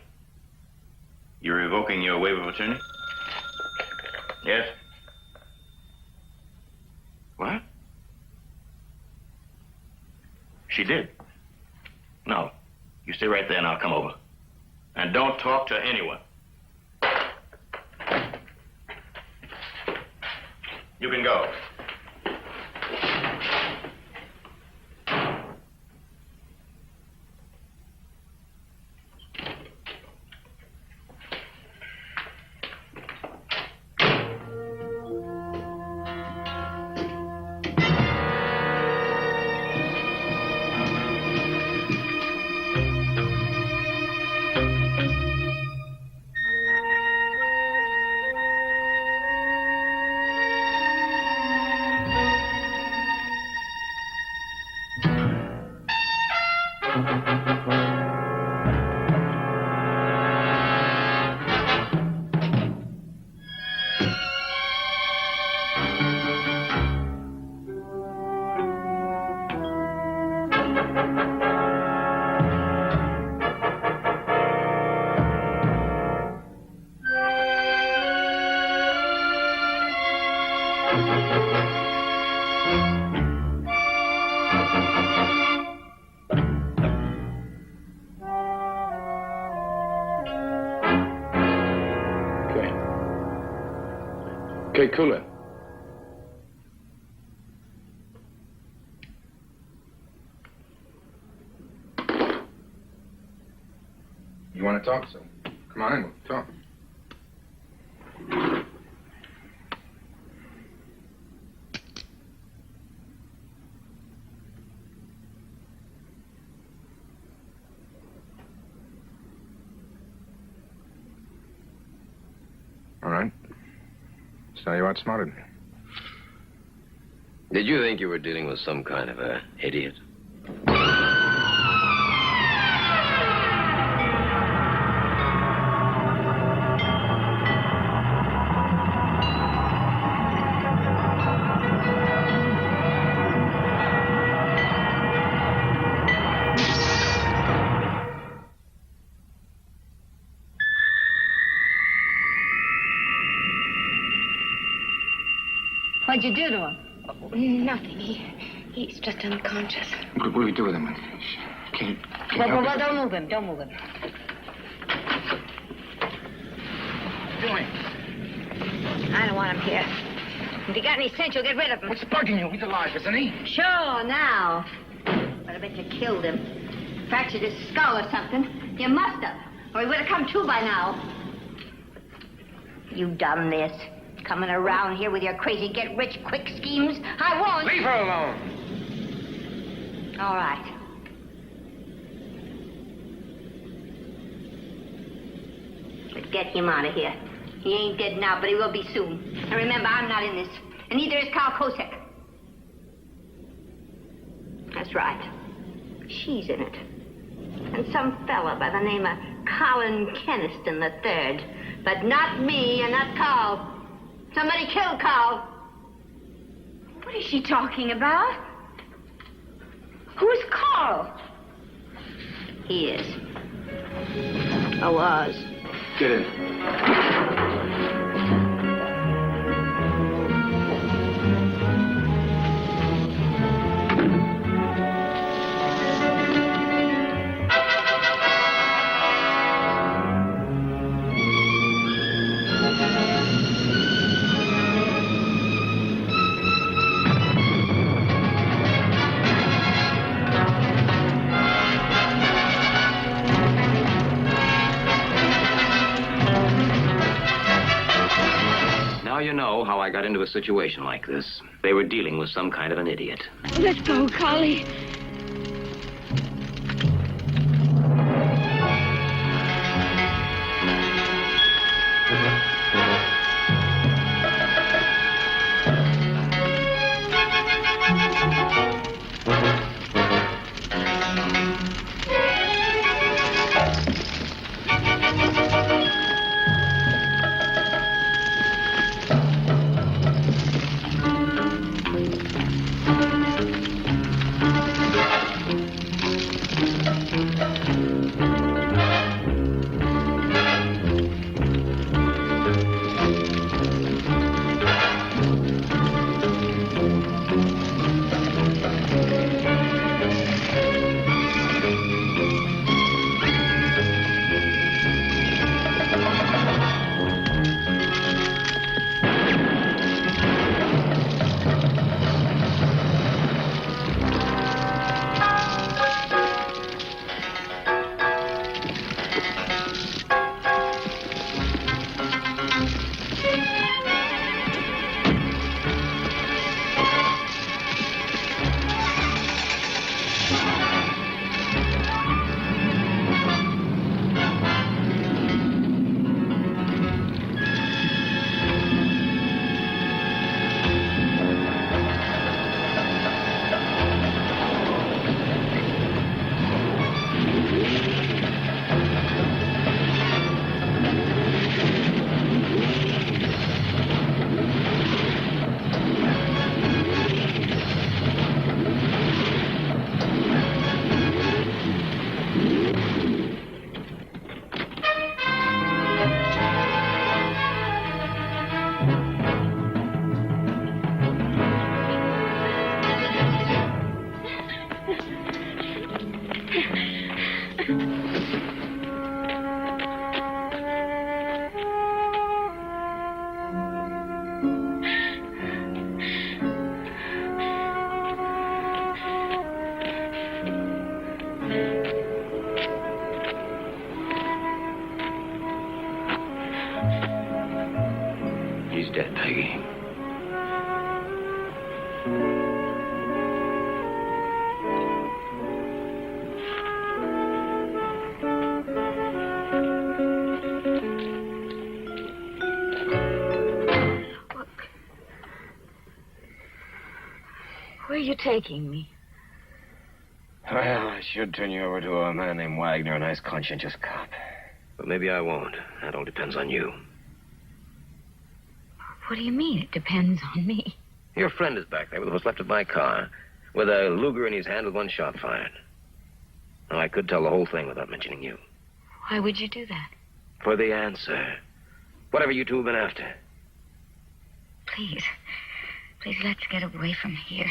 You're revoking your waiver of attorney? Yes? What? She did? No. You stay right there and I'll come over. And don't talk to anyone. You can go. Okay, cooler. You want to talk, so come on in, we'll talk. All right. So you outsmarted me. Did you think you were dealing with some kind of a idiot? What'd you do to him? Nothing. He's just unconscious. What do we do with him? Can't Well, don't move him. Don't move him. doing? I don't want him here. If you got any sense, you'll get rid of him. What's bugging you? He's alive, isn't he? Sure, now. But I bet you killed him. Fractured his skull or something. You must have. Or he would have come to by now. You done this. coming around here with your crazy get-rich-quick schemes. I won't. Leave her alone. All right. But get him out of here. He ain't dead now, but he will be soon. And remember, I'm not in this. And neither is Carl Kosek. That's right. She's in it. And some fella by the name of Colin Keniston III. But not me and not Carl. Somebody killed Carl. What is she talking about? Who's Carl? He is. Or was. Get in. Now you know how I got into a situation like this. They were dealing with some kind of an idiot. Let's go, Carly. He's dead, Peggy. Where are you taking me? Well, I should turn you over to a man named Wagner, a nice conscientious cop. But maybe I won't. That all depends on you. What do you mean, it depends on me? Your friend is back there with what's left of my car, with a Luger in his hand with one shot fired. Now, I could tell the whole thing without mentioning you. Why would you do that? For the answer. Whatever you two have been after. Please. Please, let's get away from here.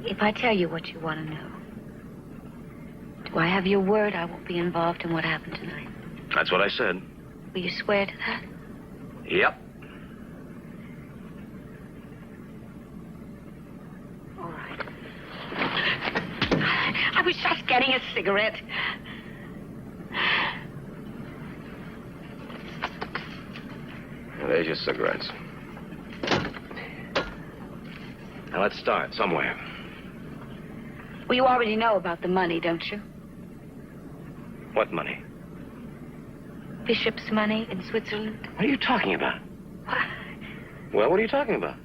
If I tell you what you want to know, do I have your word I won't be involved in what happened tonight? That's what I said. Will you swear to that? Yep. All right. I was just getting a cigarette. Well, there's your cigarettes. Now, let's start somewhere. Well, you already know about the money, don't you? What money? Bishop's money in Switzerland. What are you talking about? What? Well, what are you talking about?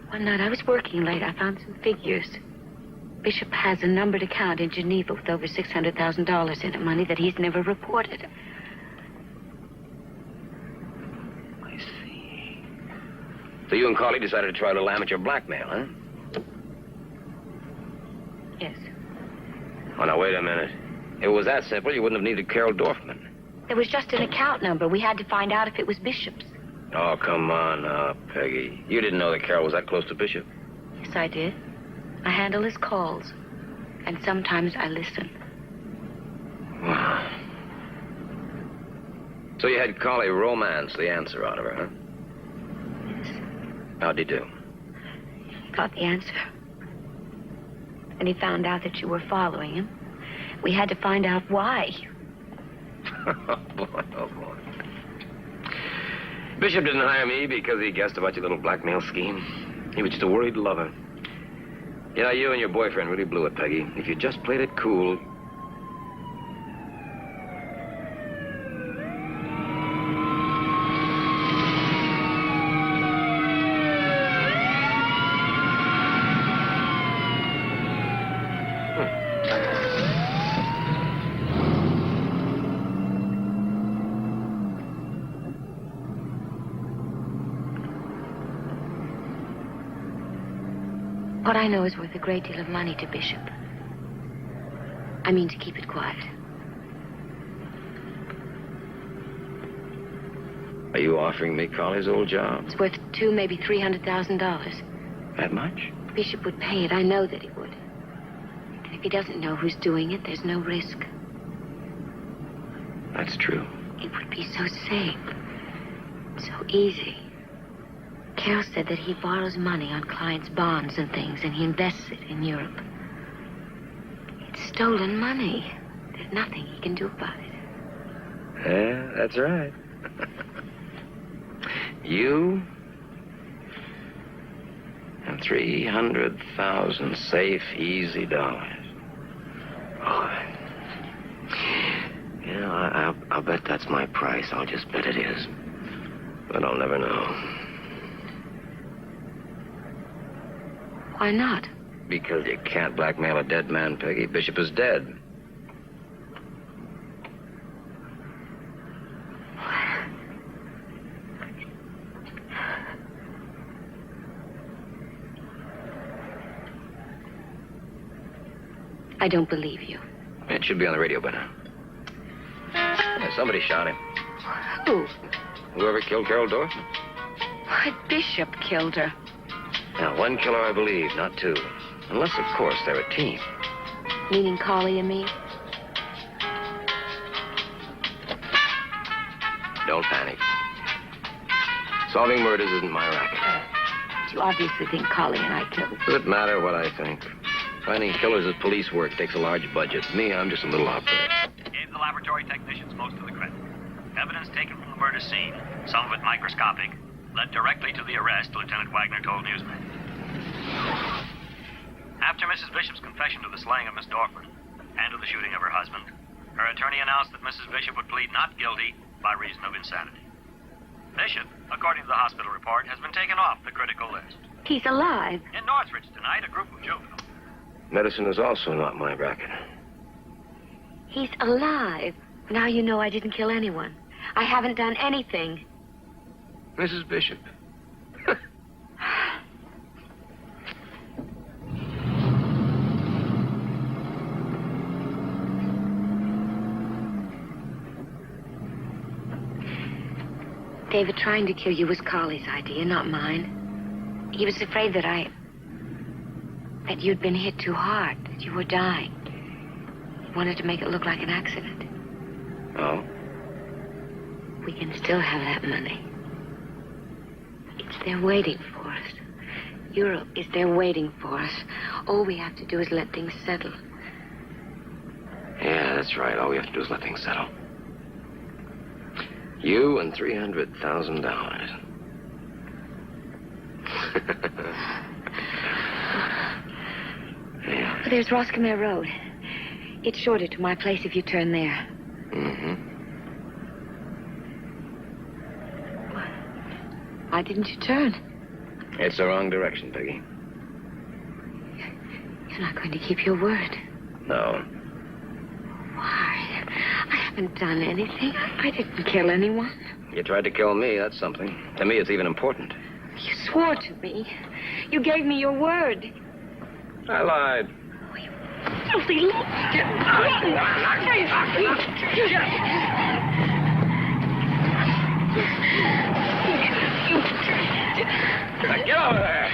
One night I was working late. I found some figures. Bishop has a numbered account in Geneva with over $600,000 in it, money that he's never reported. I see. So you and Carly decided to try to amateur blackmail, huh? Yes. Oh, now, wait a minute. If it was that simple, you wouldn't have needed Carol Dorfman. There was just an account number. We had to find out if it was Bishop's. Oh, come on now, Peggy. You didn't know that Carol was that close to Bishop. Yes, I did. I handle his calls. And sometimes I listen. Wow. So you had Carly romance the answer out of her, huh? Yes. How'd he do? He got the answer. And he found out that you were following him. We had to find out why. Oh, boy, oh, boy. Bishop didn't hire me because he guessed about your little blackmail scheme. He was just a worried lover. You know, you and your boyfriend really blew it, Peggy. If you just played it cool. What I know is worth a great deal of money to Bishop. I mean to keep it quiet. Are you offering me Carly's old job? It's worth $200,000, maybe $300,000. That much? Bishop would pay it. I know that he would. And if he doesn't know who's doing it, there's no risk. That's true. It would be so safe. So easy. Carol said that he borrows money on clients' bonds and things, and he invests it in Europe. It's stolen money. There's nothing he can do about it. Yeah, that's right. You and 300,000 safe, easy dollars. Oh, you know, I'll bet that's my price. I'll just bet it is. But I'll never know. Why not? Because you can't blackmail a dead man, Peggy. Bishop is dead. I don't believe you. It should be on the radio by now. Yeah, somebody shot him. Who? Whoever killed Carol Dorfman. Why, Bishop killed her. Now, one killer, I believe, not two. Unless, of course, they're a team. Meaning Carly and me? Don't panic. Solving murders isn't my racket. But you obviously think Carly and I killed her. Does it matter what I think? Finding killers is police work, takes a large budget. Me, I'm just a little operator. Gave the laboratory technicians most of the credit. Evidence taken from the murder scene, some of it microscopic, led directly to the arrest, Lieutenant Wagner told newsmen. After Mrs. Bishop's confession to the slaying of Miss Dorfman and to the shooting of her husband, her attorney announced that Mrs. Bishop would plead not guilty by reason of insanity. Bishop, according to the hospital report, has been taken off the critical list. He's alive. In Northridge tonight, a group of juveniles. Medicine is also not my racket. He's alive. Now you know I didn't kill anyone. I haven't done anything. Mrs. Bishop. David, trying to kill you was Carly's idea, not mine. He was afraid that that you'd been hit too hard, that you were dying. He wanted to make it look like an accident. Oh? We can still have that money. It's there waiting for us. Europe is there waiting for us. All we have to do is let things settle. Yeah, that's right. All we have to do is let things settle. You and $300,000. Yeah. But there's Roscommare Road. It's shorter to my place if you turn there. Mm-hmm. Why didn't you turn? It's the wrong direction, Peggy. You're not going to keep your word. No. Why? I haven't done anything. I didn't kill anyone. You tried to kill me, that's something. To me, it's even important. You swore to me. You gave me your word. I lied. Filthy Get over there.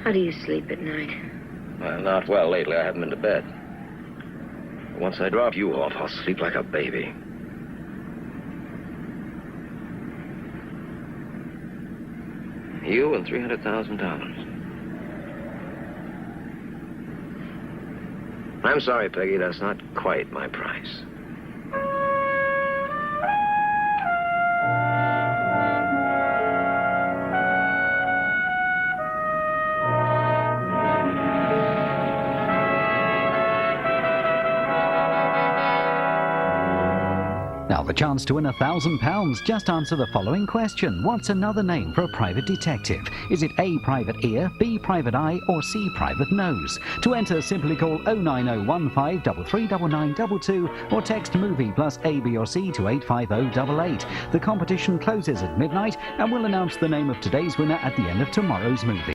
How do you sleep at night? Well, not well lately. I haven't been to bed. Once I drop you off, I'll sleep like a baby. You and $300,000. I'm sorry, Peggy, that's not quite my price. Now the chance to win £1,000. Just answer the following question. What's another name for a private detective? Is it A, private ear, B, private eye, or C, private nose? To enter, simply call 09015 339922 or text movie plus A, B, or C to 85088. The competition closes at midnight and we'll announce the name of today's winner at the end of tomorrow's movie.